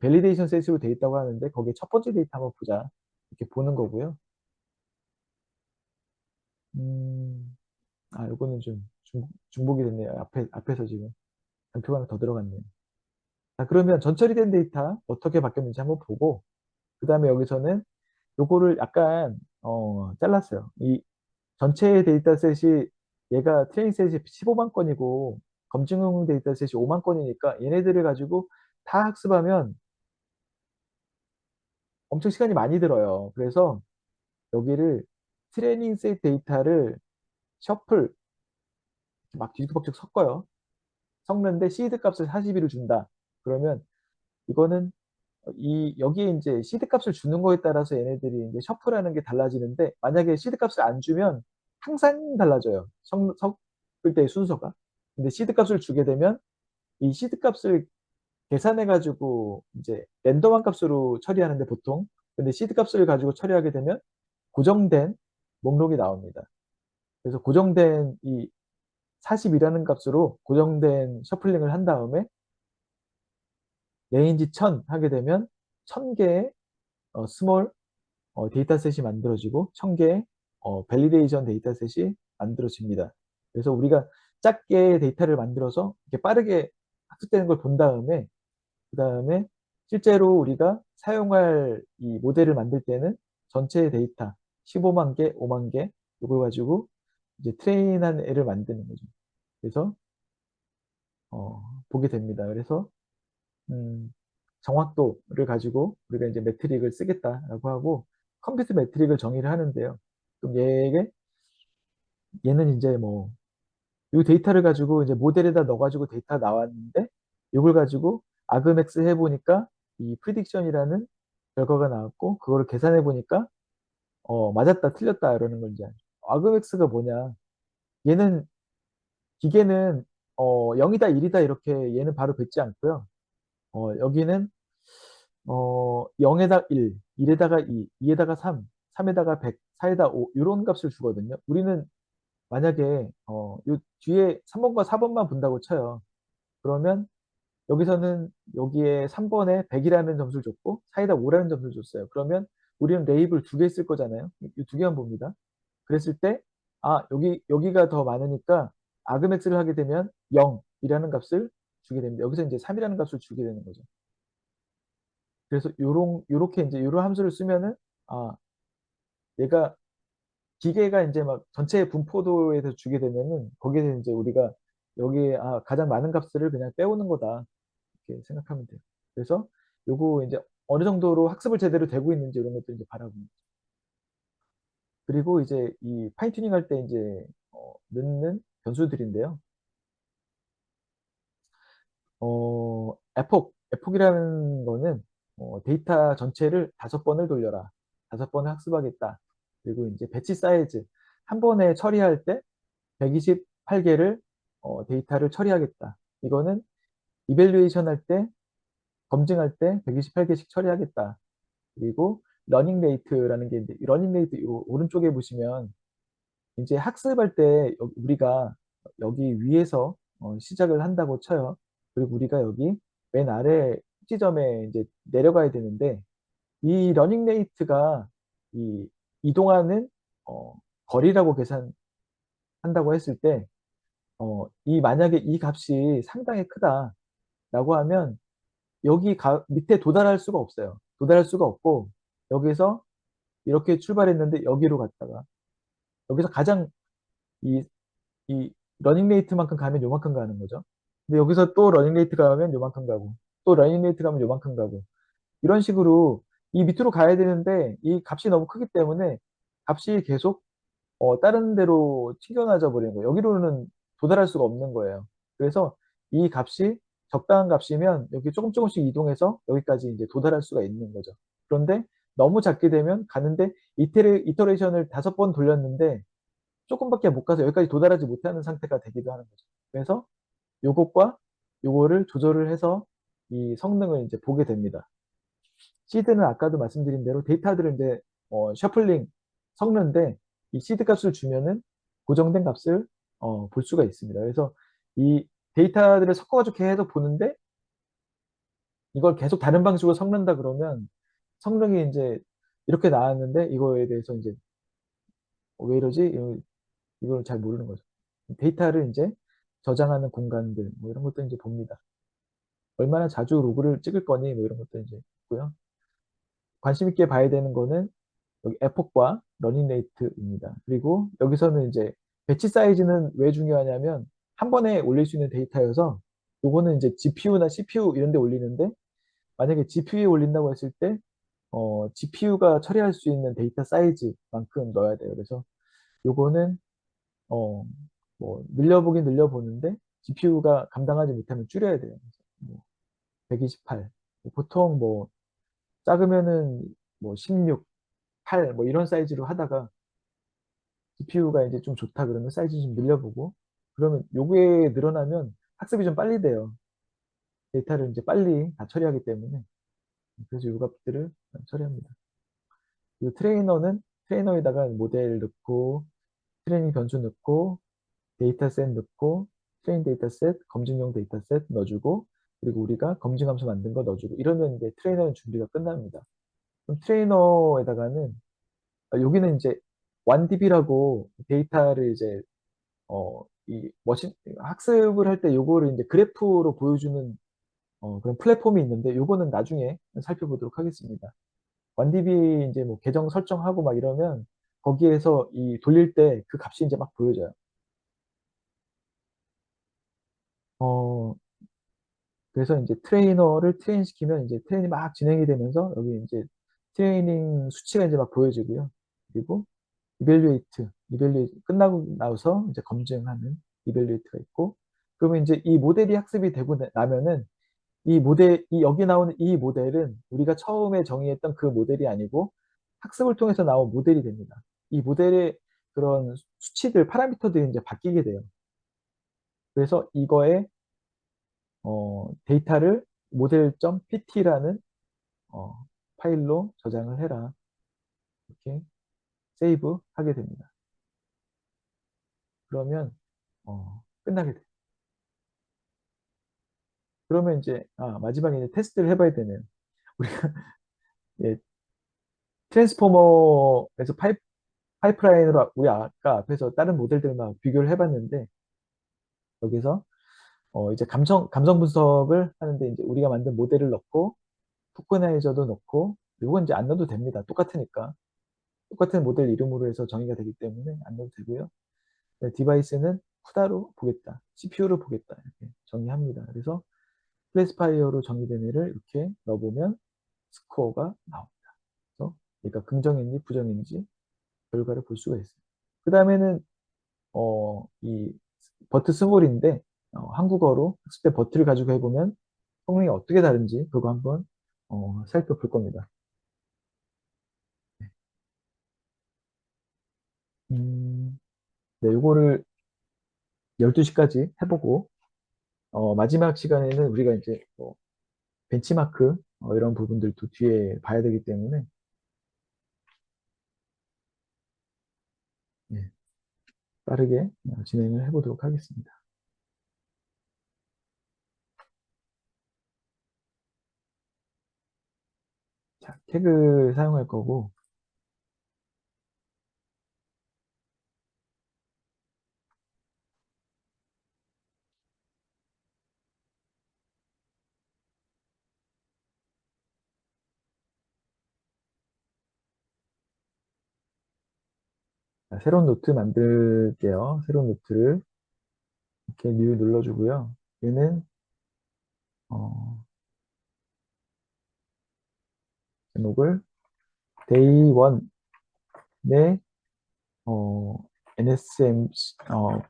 Speaker 1: 밸리데이션 셋으로 되어 있다고 하는데 거기에 첫 번째 데이터 한번 보자. 이렇게 보는 거고요. 음, 요거는 좀 중복이 됐네요. 앞에서 지금 단표가 하나 더 들어갔네요. 자, 그러면 전처리된 데이터 어떻게 바뀌었는지 한번 보고 그 다음에 여기서는 요거를 약간 잘랐어요. 이 전체 데이터셋이 얘가 트레이닝셋이 15만 건이고 검증용 데이터셋이 5만 건이니까 얘네들을 가지고 다 학습하면 엄청 시간이 많이 들어요. 그래서 여기를 트레이닝셋 데이터를 셔플 막 뒤죽박죽 섞어요. 섞는데 시드 값을 42를 준다. 그러면 이거는 여기에 이제 시드 값을 주는 거에 따라서 얘네들이 이제 셔플하는 게 달라지는데 만약에 시드 값을 안 주면 항상 달라져요. 섞을 때의 순서가. 근데 시드 값을 주게 되면 이 시드 값을 계산해 가지고 이제 랜덤한 값으로 처리하는데 보통 근데 시드 값을 가지고 처리하게 되면 고정된 목록이 나옵니다. 그래서 고정된 이 40이라는 값으로 고정된 셔플링을 한 다음에 레인지 1000 하게 되면 1000개의 스몰 데이터셋이 만들어지고 1000개의 밸리데이션 데이터셋이 만들어집니다. 그래서 우리가 작게 데이터를 만들어서 이렇게 빠르게 학습되는 걸 본 다음에 그 다음에 실제로 우리가 사용할 이 모델을 만들 때는 전체 데이터 15만 개, 5만 개 이걸 가지고 이제 트레인한 애를 만드는 거죠. 그래서 보게 됩니다. 그래서 정확도를 가지고 우리가 이제 매트릭을 쓰겠다라고 하고 컴퓨터 매트릭을 정의를 하는데요. 그럼 얘는 이제 뭐 이 데이터를 가지고 이제 모델에다 넣어가지고 데이터 나왔는데 이걸 가지고 아그맥스 해보니까 이 프리딕션이라는 결과가 나왔고 그거를 계산해 보니까 맞았다 틀렸다 이러는 걸 이제 아그맥스가 뭐냐 얘는 기계는 0이다 1이다 이렇게 얘는 바로 뱉지 않고요. 여기는 0에다 1, 1에다가 2, 2에다가 3, 3에다가 100, 4에다 5 이런 값을 주거든요. 우리는 만약에 요 뒤에 3번과 4번만 본다고 쳐요. 그러면 여기서는 여기에 3번에 100이라는 점수를 줬고 4에다 5라는 점수를 줬어요. 그러면 우리는 레이블 두 개 쓸 거잖아요. 이 두 개만 봅니다. 그랬을 때 여기가 더 많으니까 아그맥스를 하게 되면 0이라는 값을 주게 됩니다. 여기서 이제 3이라는 값을 주게 되는 거죠. 그래서 요렇게 이제 요런 함수를 쓰면은 아 얘가 기계가 이제 막 전체 분포도에 대해서 주게 되면은 거기에 이제 우리가 여기에 가장 많은 값을 그냥 빼오는 거다 이렇게 생각하면 돼요. 그래서 요거 이제 어느 정도로 학습을 제대로 되고 있는지 이런 것도 이제 바라봅니다. 그리고 이제 이 파인튜닝 할 때 이제 넣는 변수들인데요. 에폭이라는 거는 데이터 전체를 5번을 돌려라. 5번을 학습하겠다. 그리고 이제 배치 사이즈. 한 번에 처리할 때 128개를 데이터를 처리하겠다. 이거는 이밸류에이션 할 때, 검증할 때 128개씩 처리하겠다. 그리고 러닝 레이트라는 게 이제 러닝 레이트 요 오른쪽에 보시면 이제 학습할 때 우리가 여기 위에서 시작을 한다고 쳐요. 그리고 우리가 여기 맨 아래 지점에 이제 내려가야 되는데 이 러닝 레이트가 이 이동하는 어, 거리라고 계산한다고 했을 때 이 만약에 이 값이 상당히 크다라고 하면 여기 밑에 도달할 수가 없어요. 도달할 수가 없고 여기서 이렇게 출발했는데 여기로 갔다가 여기서 가장 이, 이 러닝 레이트만큼 가면 요만큼 가는 거죠. 근데 여기서 또 러닝 레이트 가면 요만큼 가고 또 러닝 레이트 가면 요만큼 가고 이런 식으로 이 밑으로 가야 되는데 이 값이 너무 크기 때문에 값이 계속 다른 데로 튕겨나져 버리는 거예요. 여기로는 도달할 수가 없는 거예요. 그래서 이 값이 적당한 값이면 여기 조금 조금씩 이동해서 여기까지 이제 도달할 수가 있는 거죠. 그런데 너무 작게 되면 가는데 이터레이션을 5번 돌렸는데 조금밖에 못 가서 여기까지 도달하지 못하는 상태가 되기도 하는 거죠. 그래서 요것과 요거를 조절을 해서 이 성능을 이제 보게 됩니다. 시드는 아까도 말씀드린 대로 데이터들을 이제 셔플링 섞는데 이 시드 값을 주면은 고정된 값을 볼 수가 있습니다. 그래서 이 데이터들을 섞어가지고 계속 보는데 이걸 계속 다른 방식으로 섞는다 그러면 성능이 이제 이렇게 나왔는데 이거에 대해서 이제 왜 이러지? 이걸 잘 모르는 거죠. 데이터를 이제 저장하는 공간들 뭐 이런 것도 이제 봅니다. 얼마나 자주 로그를 찍을 거니 뭐 이런 것도 이제 있고요. 관심 있게 봐야 되는 거는 여기 에폭과 러닝 레이트입니다. 그리고 여기서는 이제 배치 사이즈는 왜 중요하냐면 한 번에 올릴 수 있는 데이터여서 요거는 이제 GPU나 CPU 이런 데 올리는데 만약에 GPU에 올린다고 했을 때 GPU가 처리할 수 있는 데이터 사이즈만큼 넣어야 돼요. 그래서 요거는 어, 뭐 늘려보긴 늘려보는데 GPU가 감당하지 못하면 줄여야 돼요. 뭐 128. 보통 뭐 작으면은 뭐 16, 8, 뭐 이런 사이즈로 하다가 GPU가 이제 좀 좋다 그러면 사이즈 좀 늘려보고 그러면 요게 늘어나면 학습이 좀 빨리 돼요. 데이터를 이제 빨리 다 처리하기 때문에 그래서 요 값들을 처리합니다. 그리고 트레이너에다가 모델 넣고 트레이닝 변수 넣고 데이터셋 넣고 트레인 데이터셋, 검증용 데이터셋 넣어주고 그리고 우리가 검증 함수 만든 거 넣어주고 이러면 이제 트레이너는 준비가 끝납니다. 그럼 트레이너에다가는 여기는 이제 1DB라고 데이터를 이제 이 머신 학습을 할 때 요거를 이제 그래프로 보여주는 그런 플랫폼이 있는데 요거는 나중에 살펴보도록 하겠습니다. 1DB 이제 뭐 계정 설정하고 막 이러면 거기에서 이 돌릴 때 그 값이 이제 막 보여져요. 어, 그래서 이제 트레이너를 트레인 시키면 이제 트레인이 막 진행이 되면서 여기 이제 트레이닝 수치가 이제 막 보여지고요. 그리고 이벨리에이트 끝나고 나서 이제 검증하는 이벨리에이트가 있고, 그러면 이제 이 모델이 학습이 되고 나면은 이 여기 나오는 이 모델은 우리가 처음에 정의했던 그 모델이 아니고 학습을 통해서 나온 모델이 됩니다. 이 모델의 그런 수치들, 파라미터들이 이제 바뀌게 돼요. 그래서 이거에 데이터를 모델.pt라는 파일로 저장을 해라. 이렇게 세이브 하게 됩니다. 그러면 끝나게 돼요. 그러면 이제 마지막에 이제 테스트를 해봐야 되네요. 우리가 예, 트랜스포머에서 파이프라인으로 우리 아까 앞에서 다른 모델들만 비교를 해봤는데 여기서 이제 감성 분석을 하는데 이제 우리가 만든 모델을 넣고 토커나이저도 넣고 이건 이제 안 넣어도 됩니다. 똑같으니까 똑같은 모델 이름으로 해서 정의가 되기 때문에 안 넣어도 되고요. 네, 디바이스는 후다로 보겠다, CPU로 보겠다 이렇게 정의합니다. 그래서 클래스파이어로 정의된 애를 이렇게 넣어보면 스코어가 나옵니다. 그래서 얘가 긍정인지 부정인지 결과를 볼 수가 있어요. 그 다음에는 이 버트 스몰인데 한국어로 학습 때 버트를 가지고 해보면 성능이 어떻게 다른지 그거 한번 살펴볼 겁니다. 네, 이거를 12시까지 해보고 마지막 시간에는 우리가 이제 뭐 벤치마크 이런 부분들도 뒤에 봐야 되기 때문에 빠르게 진행을 해보도록 하겠습니다. 자, 텍을 사용할 거고, 자, 새로운 노트 만들게요. 새로운 노트를 이렇게 뉴 눌러주고요. 얘는 어, 제목을 day 1의 어, NSM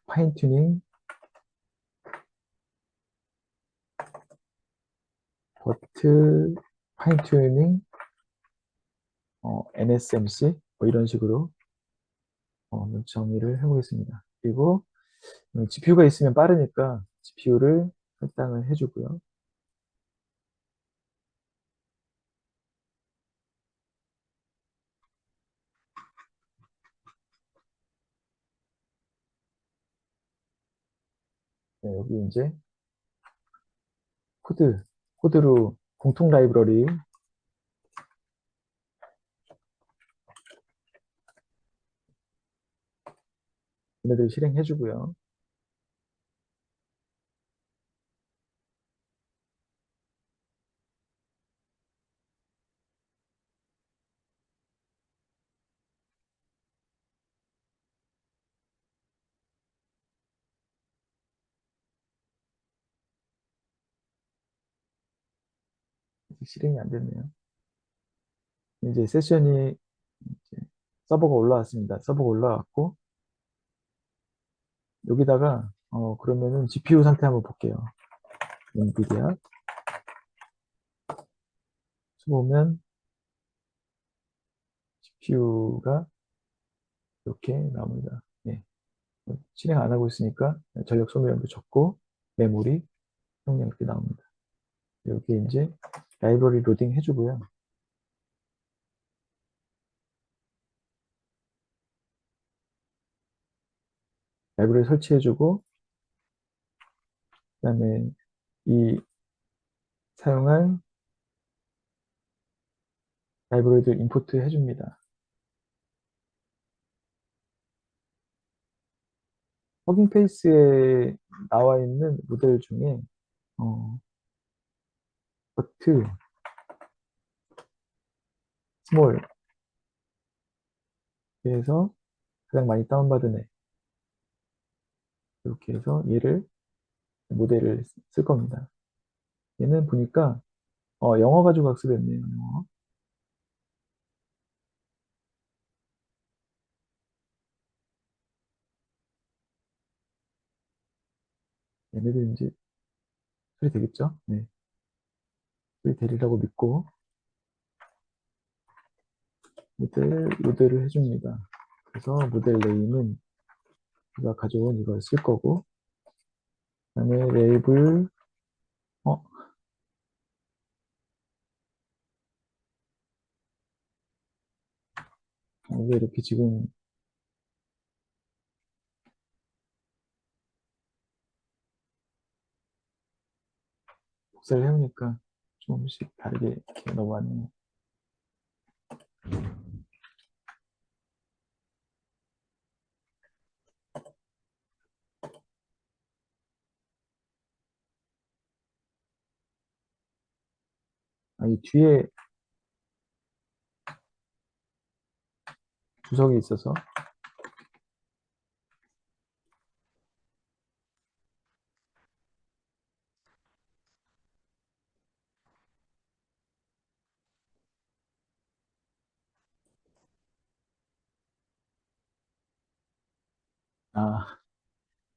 Speaker 1: 파인 튜닝 버트 파인 튜닝 NSMC 뭐 이런 식으로 정의를 해보겠습니다. 그리고 GPU가 있으면 빠르니까 GPU를 할당을 해주고요. 네, 여기 이제 코드로 공통 라이브러리 얘네들 실행해주고요. 아직 실행이 안 됐네요. 이제 세션이 이제 서버가 올라왔습니다. 서버가 올라왔고 여기다가 그러면은 GPU 상태 한번 볼게요. 엔비디아 보면 GPU가 이렇게 나옵니다. 예, 실행 안 하고 있으니까 전력 소모량도 적고 메모리 사용량 이렇게 나옵니다. 여기 이제 라이브러리 로딩 해주고요. 라이브러리 설치해주고 그다음에 이 사용할 라이브러리들 임포트 해줍니다. 허깅 페이스에 나와 있는 모델 중에 버트 스몰 에서 가장 많이 다운받은 애 이렇게 해서 얘를 모델을 쓸 겁니다. 얘는 보니까 영어 가지고 학습했네요. 영어. 얘네들 이제 소리 되겠죠? 네. 소리 되리라고 믿고 모델 로드를 해줍니다. 그래서 모델 네임은 제가 가져온 이걸 쓸 거고 그다음에 레이블 어, 왜 이렇게 지금 복사를 해오니까 조금씩 다르게 이렇게 넘어가네요. 이 뒤에 주석이 있어서 아,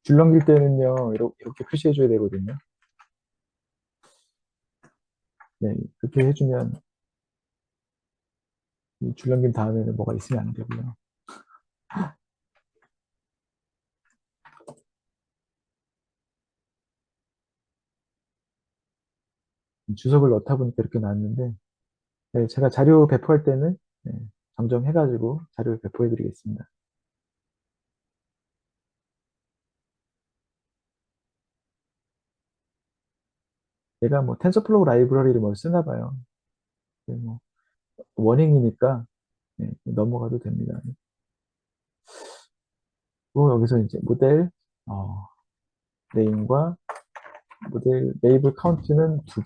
Speaker 1: 줄 넘길 때는요 이렇게 표시해 줘야 되거든요. 네, 그렇게 해주면 이 줄 넘긴 다음에는 뭐가 있으면 안 되고요. 주석을 넣다 보니까 이렇게 나왔는데 네, 제가 자료 배포할 때는 네, 정정해가지고 자료를 배포해 드리겠습니다. 얘가 뭐 텐서플로우 라이브러리를 뭐 쓰나 봐요. 뭐 워닝이니까 네, 넘어가도 됩니다. 그리고 여기서 이제 모델 어, 네임과 모델 레이블 카운트는 두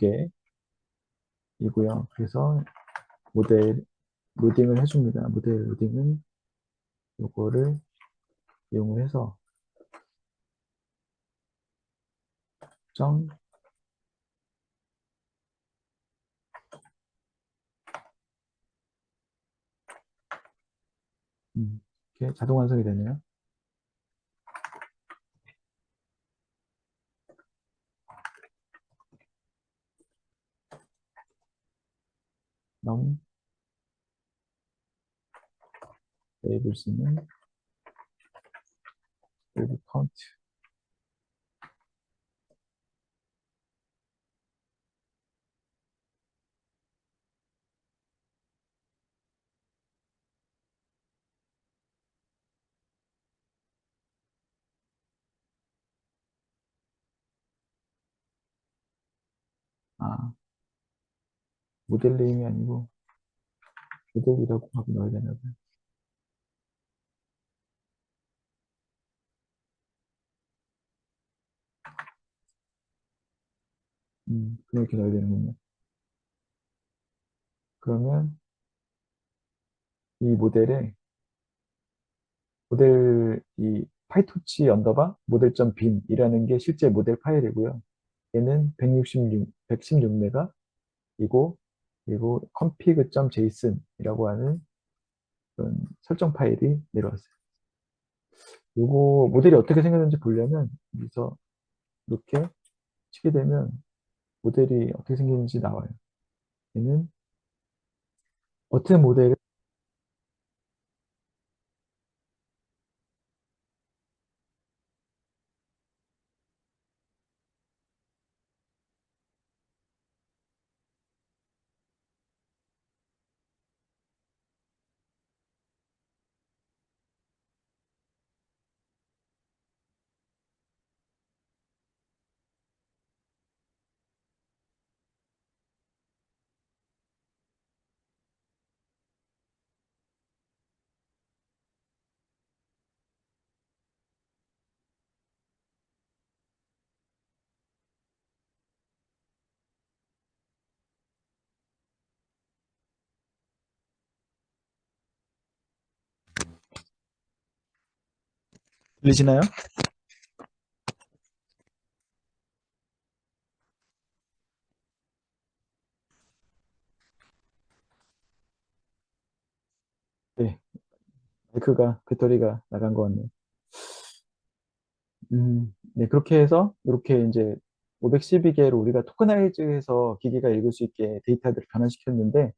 Speaker 1: 개이고요. 그래서 모델 로딩을 해줍니다. 모델 로딩은 요거를 이용을 해서 정 이렇게 자동 완성이 되네요. num 레이블스는 레이블 카운트. 아, 모델 네임이 아니고 모델이라고 하고 넣어야 되나 봐요. 그렇게 넣어야 되는군요. 그러면 이 모델 이 파이토치 언더바 모델.bin이라는 게 실제 모델 파일이고요. 얘는 116메가이고 그리고 config.json이라고 하는 그런 설정 파일이 내려왔어요. 요거 모델이 어떻게 생겼는지 보려면 여기서 이렇게 치게 되면 모델이 어떻게 생겼는지 나와요. 얘는 어떤 모델을 들리시나요? 네, 마이크가 배터리가 나간 것 같네요. 네, 그렇게 해서 이렇게 이제 512개로 우리가 토커나이즈해서 기기가 읽을 수 있게 데이터들을 변환시켰는데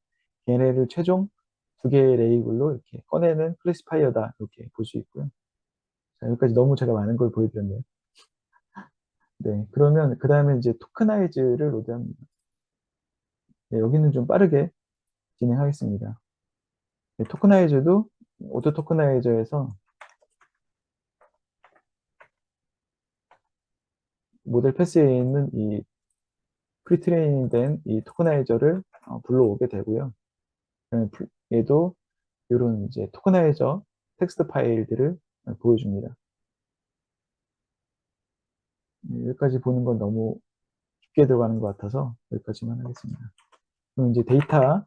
Speaker 1: 걔네를 최종 두 개의 레이블로 이렇게 꺼내는 클래시파이어다 이렇게 볼 수 있고요. 자, 여기까지 너무 제가 많은 걸 보여드렸네요. 네, 그러면 그 다음에 이제 토커나이즈를 로드합니다. 네, 여기는 좀 빠르게 진행하겠습니다. 네, 토커나이즈도 오토 토커나이저에서 모델 패스에 있는 이 프리트레이닝 된 이 토커나이저를 불러오게 되고요. 얘도 이런 이제 토커나이저 텍스트 파일들을 보여줍니다. 여기까지 보는 건 너무 깊게 들어가는 것 같아서 여기까지만 하겠습니다. 그럼 이제 데이터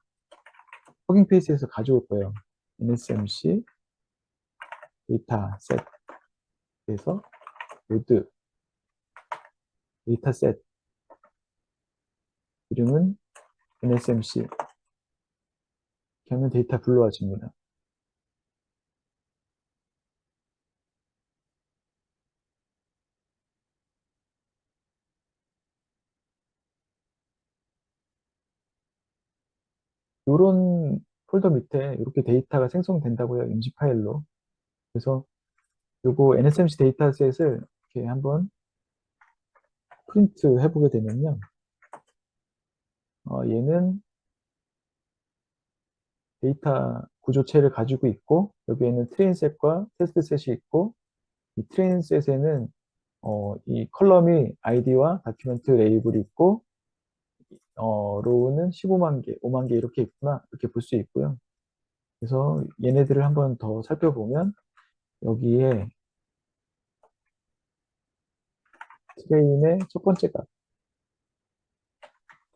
Speaker 1: 허깅 페이스에서 가져올 거예요. nsmc 데이터 셋에서 로드 데이터 셋 이름은 nsmc 이렇게 하면 데이터 불러와집니다. 이런 폴더 밑에 이렇게 데이터가 생성된다고요. 임시 파일로. 그래서 요거 NSMC 데이터셋을 이렇게 한번 프린트 해보게 되면요. 얘는 데이터 구조체를 가지고 있고 여기에는 트레인셋과 테스트셋이 있고 이 트레인셋에는 이 컬럼이 아이디와 다큐멘트 레이블이 있고 로우는 15만 개, 5만 개 이렇게 있구나. 이렇게 볼 수 있고요. 그래서 얘네들을 한번 더 살펴보면 여기에 트레인의 첫 번째 값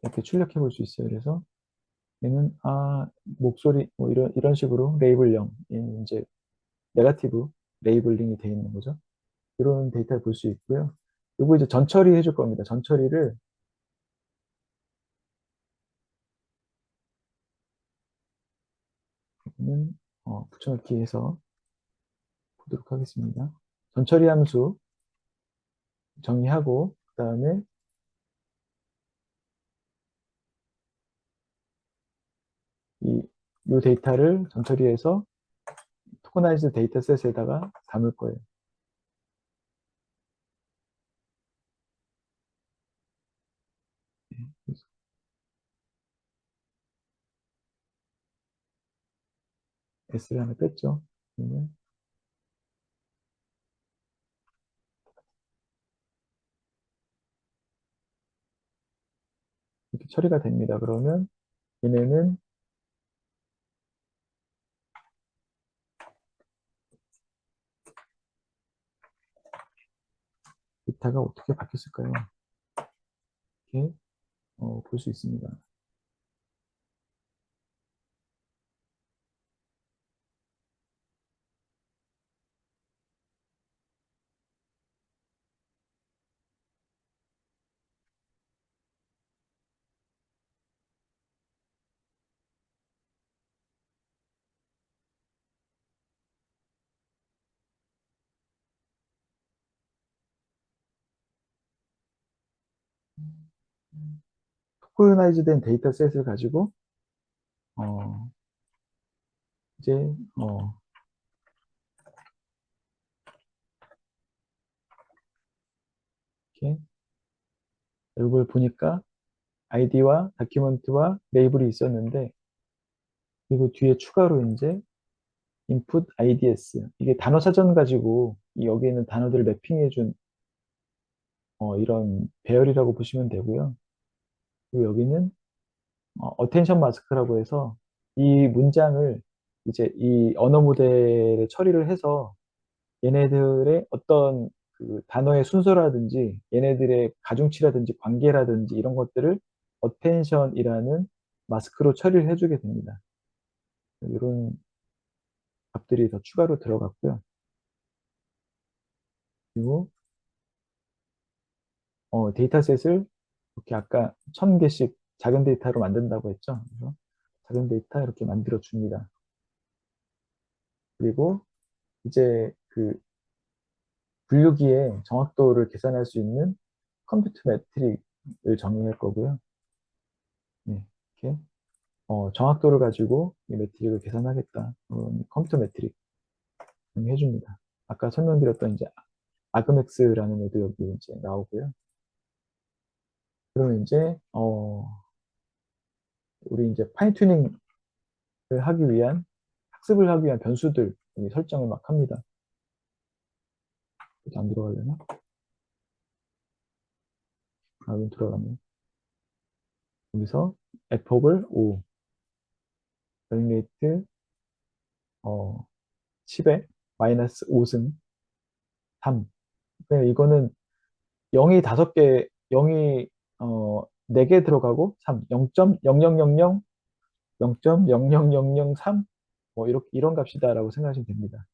Speaker 1: 이렇게 출력해 볼 수 있어요. 그래서 얘는 목소리 뭐 이런 식으로 레이블형 얘는 이제 네거티브 레이블링이 되어 있는 거죠. 이런 데이터를 볼 수 있고요. 그리고 이제 전처리 해줄 겁니다. 전처리를 는 붙여넣기 해서 보도록 하겠습니다. 전처리 함수 정의하고 그다음에 이 데이터를 전처리해서 토커나이즈 데이터셋에다가 담을 거예요. S를 하나 뺐죠. 그러면 이렇게 처리가 됩니다. 그러면 얘네는 데이터가 어떻게 바뀌었을까요? 이렇게 볼 수 있습니다. 토커나이즈 된 데이터셋을 가지고 어, 이제 어, 이렇게 이걸 보니까 아이디와 다큐멘트와 레이블이 있었는데 그리고 뒤에 추가로 이제 input IDS 이게 단어 사전 가지고 여기에 있는 단어들을 매핑해준 이런 배열이라고 보시면 되고요. 그리고 여기는 어텐션 마스크라고 해서 이 문장을 이제 이 언어 모델에 처리를 해서 얘네들의 어떤 그 단어의 순서라든지 얘네들의 가중치라든지 관계라든지 이런 것들을 어텐션이라는 마스크로 처리를 해주게 됩니다. 이런 값들이 더 추가로 들어갔고요. 그리고 데이터셋을 이렇게 아까 1000개씩 작은 데이터로 만든다고 했죠. 그래서 작은 데이터 이렇게 만들어 줍니다. 그리고 이제 그 분류기의 정확도를 계산할 수 있는 컴퓨터 매트릭을 정의할 거고요. 네, 이렇게 정확도를 가지고 이 매트릭을 계산하겠다. 컴퓨터 매트릭 정의해줍니다. 아까 설명드렸던 이제 아그맥스라는 애도 여기 이제 나오고요. 그러면 이제 우리 이제 파인 튜닝을 하기 위한 학습을 하기 위한 변수들 설정을 막 합니다. 안 들어가려나? 여기 들어가네. 여기서 f폭을 5, 러닝 레이트 10에 마이너스 5승 3. 그냥 이거는 0이 5개, 0이 4개 들어가고 3, 0.0000, 0.00003 뭐 이렇게 이런 값이다라고 생각하시면 됩니다.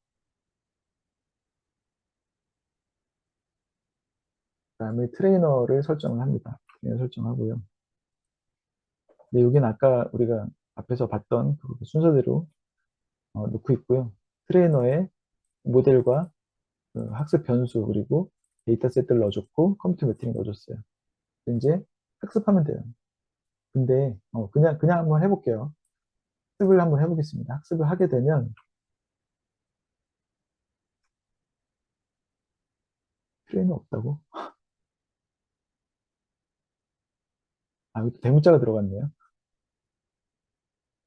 Speaker 1: 그다음에 트레이너를 설정을 합니다. 트레이너 설정하고요. 근데 여기는 아까 우리가 앞에서 봤던 그 순서대로 놓고 있고요. 트레이너의 모델과 그 학습 변수 그리고 데이터셋들 넣어줬고 컴퓨터 매트릭 넣어줬어요. 이제 학습하면 돼요. 근데 그냥 한번 해볼게요. 학습을 한번 해보겠습니다. 학습을 하게 되면 트레이너 없다고? 여기 대문자가 들어갔네요.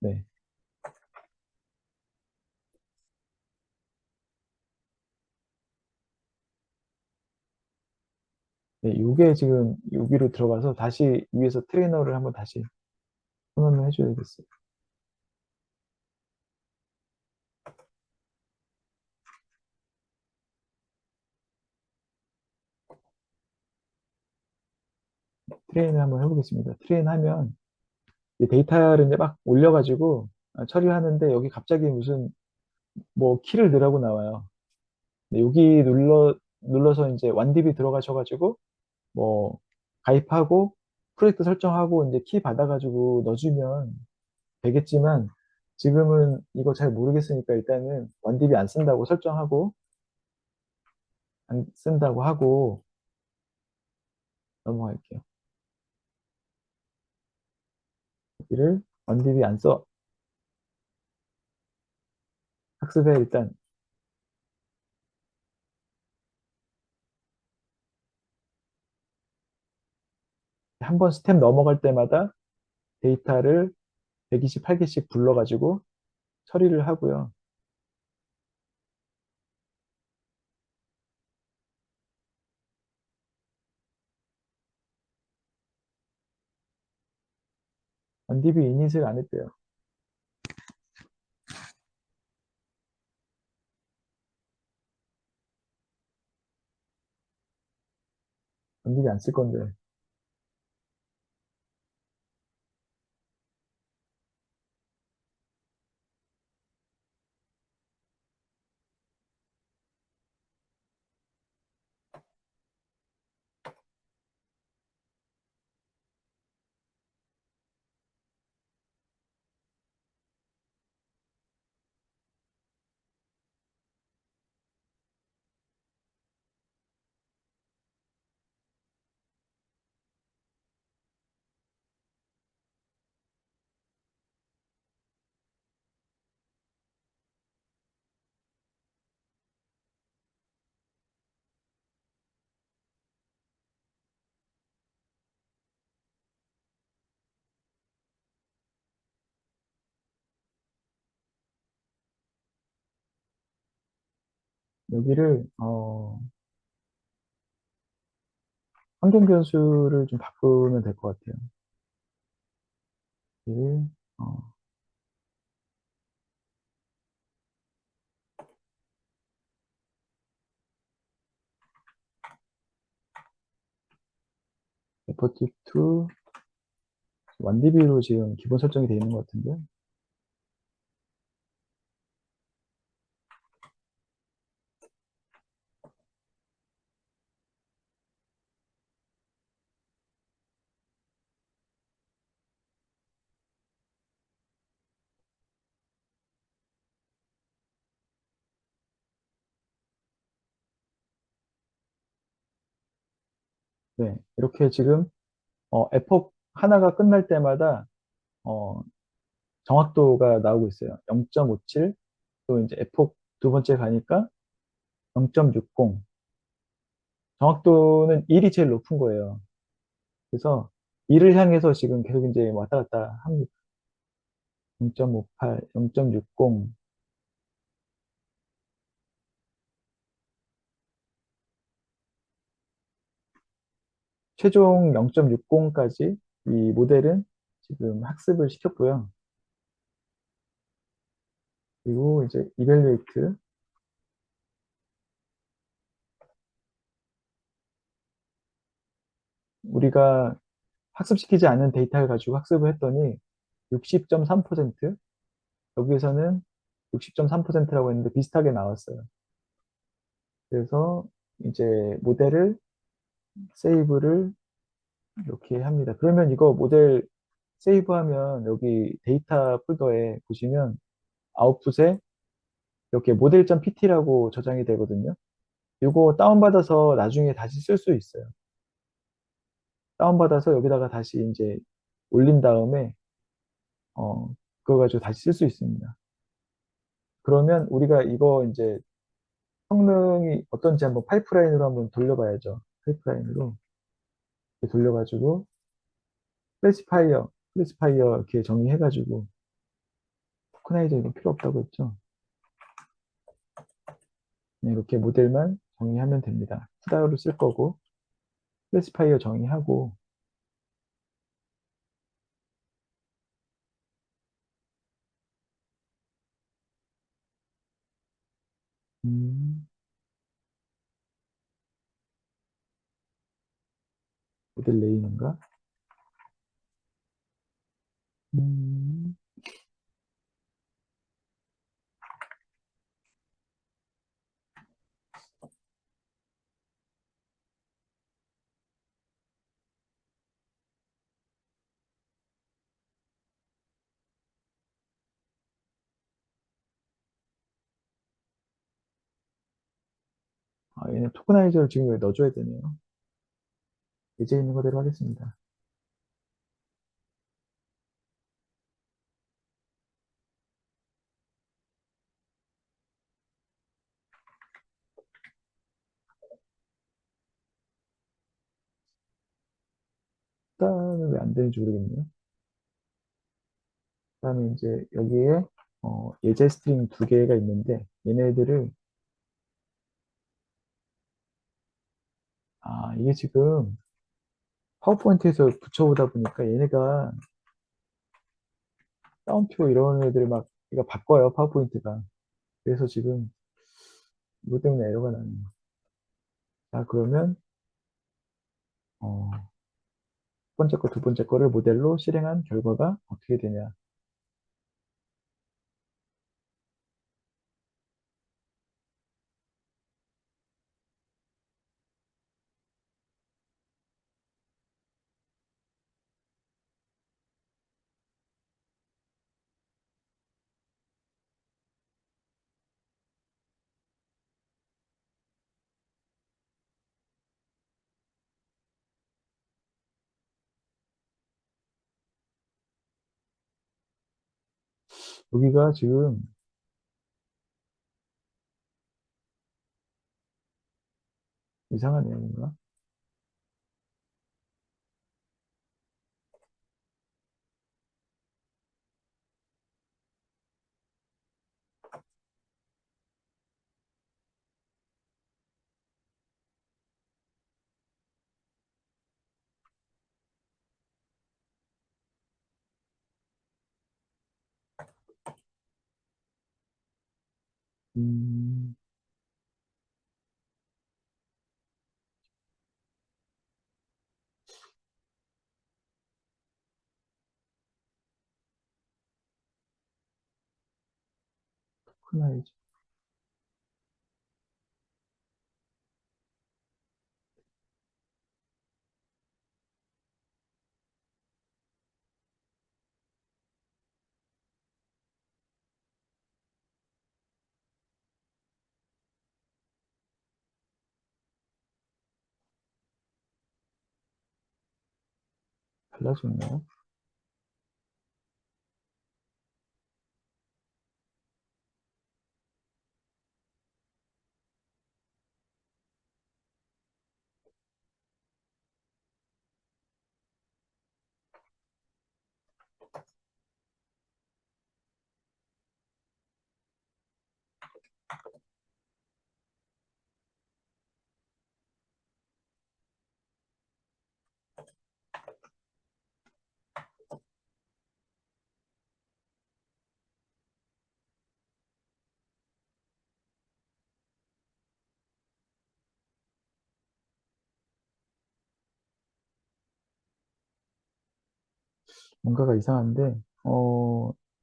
Speaker 1: 네. 네, 이게 지금 여기로 들어가서 다시 위에서 트레이너를 한번 다시 선언을 해줘야 되겠어요. 트레인을 한번 해보겠습니다. 트레인 하면 이 데이터를 이제 막 올려가지고 처리하는데 여기 갑자기 무슨 뭐 키를 넣으라고 나와요. 네, 여기 눌러서 이제 완딥이 들어가셔가지고 뭐 가입하고 프로젝트 설정하고 이제 키 받아가지고 넣어주면 되겠지만 지금은 이거 잘 모르겠으니까 일단은 완딥이 안 쓴다고 설정하고 안 쓴다고 하고 넘어갈게요. 여기를 완딥이 안 써. 학습에 일단 한 번 스텝 넘어갈 때마다 데이터를 128개씩 불러가지고 처리를 하고요. 완딥이 이닛을 안 했대요. 완딥이 안 쓸 건데. 여기를 환경 변수를 좀 바꾸면 될 것 같아요. 여기를 어, F2 1DB로 지금 기본 설정이 되어 있는 것 같은데. 네, 이렇게 지금 에폭 하나가 끝날 때마다 어, 정확도가 나오고 있어요. 0.57, 또 이제 에폭 두 번째 가니까 0.60. 정확도는 1이 제일 높은 거예요. 그래서 1을 향해서 지금 계속 이제 왔다 갔다 합니다. 0.58, 0.60, 최종 0.60까지 이 모델은 지금 학습을 시켰고요. 그리고 이제 이벨리에이트, 우리가 학습시키지 않은 데이터를 가지고 학습을 했더니 60.3%, 여기에서는 60.3%라고 했는데 비슷하게 나왔어요. 그래서 이제 모델을 세이브를 이렇게 합니다. 그러면 이거 모델 세이브하면 여기 데이터 폴더에 보시면 아웃풋에 이렇게 모델.pt라고 저장이 되거든요. 이거 다운받아서 나중에 다시 쓸 수 있어요. 다운받아서 여기다가 다시 이제 올린 다음에 그거 가지고 다시 쓸 수 있습니다. 그러면 우리가 이거 이제 성능이 어떤지 한번 파이프라인으로 한번 돌려봐야죠. 파이프라인으로 이렇게 돌려가지고 클래시파이어 이렇게 정의해가지고 토커나이저 이거 필요 없다고 했죠. 네, 이렇게 모델만 정의하면 됩니다. 후다로 쓸 거고 클래시파이어 정의하고, 음, 모델 네임인가? 음, 얘는 토크나이저를 지금 여기 넣어줘야 되네요. 예제 있는 그대로 하겠습니다. 일단은 왜 안 되는지 모르겠네요. 그다음에 이제 여기에 예제 스트링 두 개가 있는데 얘네들을 이게 지금 파워포인트에서 붙여오다 보니까 얘네가 따옴표 이런 애들 막 이거 바꿔요 파워포인트가. 그래서 지금 이것 때문에 에러가 나는 거예요. 자 그러면 첫 번째 거, 두 번째 거를 모델로 실행한 결과가 어떻게 되냐. 여기가 지금 이상하네요, 뭔가. 음, 토크나이즈. 달라졌나요? 뭔가가 이상한데,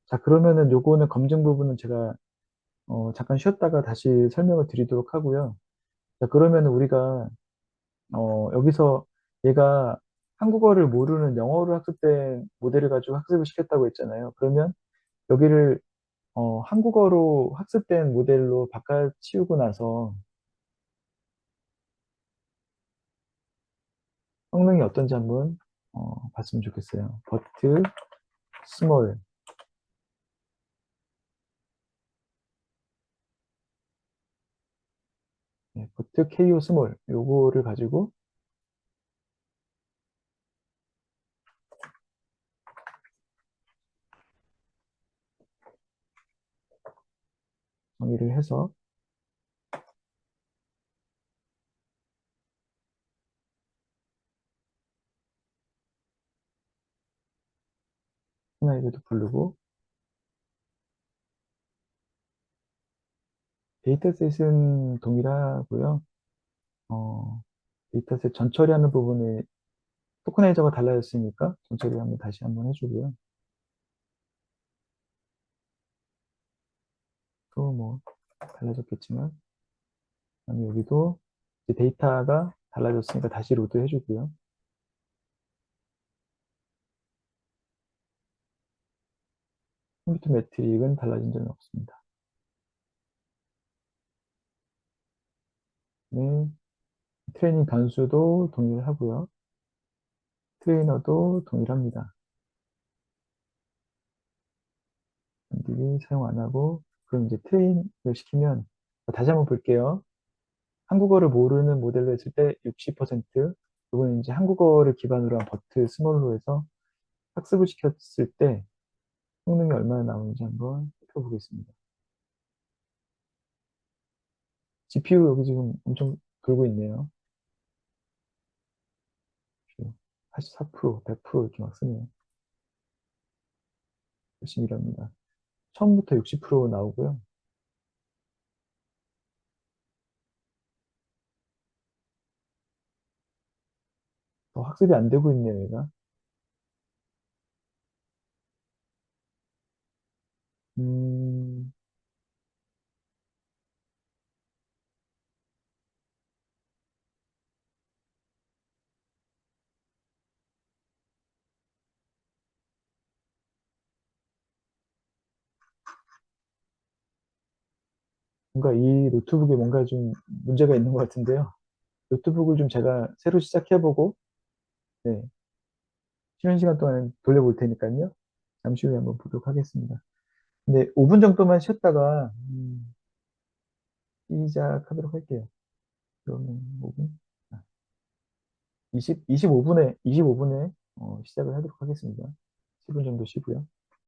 Speaker 1: 자, 그러면은 요거는 검증 부분은 제가 잠깐 쉬었다가 다시 설명을 드리도록 하고요. 자, 그러면은 우리가 여기서 얘가 한국어를 모르는 영어로 학습된 모델을 가지고 학습을 시켰다고 했잖아요. 그러면 여기를 한국어로 학습된 모델로 바꿔치우고 나서 성능이 어떤지 한번 봤으면 좋겠어요. 버트 스몰, 네, 버트 KO 스몰 요거를 가지고 정의를 해서 시나리오도 부르고 데이터셋은 동일하고요. 어, 데이터셋 전처리하는 부분에 토커나이저가 달라졌으니까 전처리 한번 다시 한번 해주고요. 또 뭐 달라졌겠지만 그다음에 여기도 이제 데이터가 달라졌으니까 다시 로드 해주고요. 컴퓨터 매트릭은 달라진 점이 없습니다. 네, 트레이닝 변수도 동일하고요. 트레이너도 동일합니다. 만들기 사용 안 하고 그럼 이제 트레인을 시키면 다시 한번 볼게요. 한국어를 모르는 모델로 했을 때 60%, 이거는 이제 한국어를 기반으로 한 버트 스몰로 해서 학습을 시켰을 때 성능이 얼마나 나오는지 한번 살펴보겠습니다. GPU 여기 지금 엄청 돌고 있네요. 84%, 100% 이렇게 막 쓰네요. 열심히 일합니다. 처음부터 60% 나오고요. 더 학습이 안 되고 있네요, 얘가. 음, 뭔가 이 노트북에 뭔가 좀 문제가 있는 것 같은데요. 노트북을 좀 제가 새로 시작해보고, 네, 쉬는 시간 동안 돌려볼 테니까요. 잠시 후에 한번 보도록 하겠습니다. 근데 5분 정도만 쉬었다가, 시작하도록 할게요. 그러면 5분? 25분에 시작을 하도록 하겠습니다. 10분 정도 쉬고요.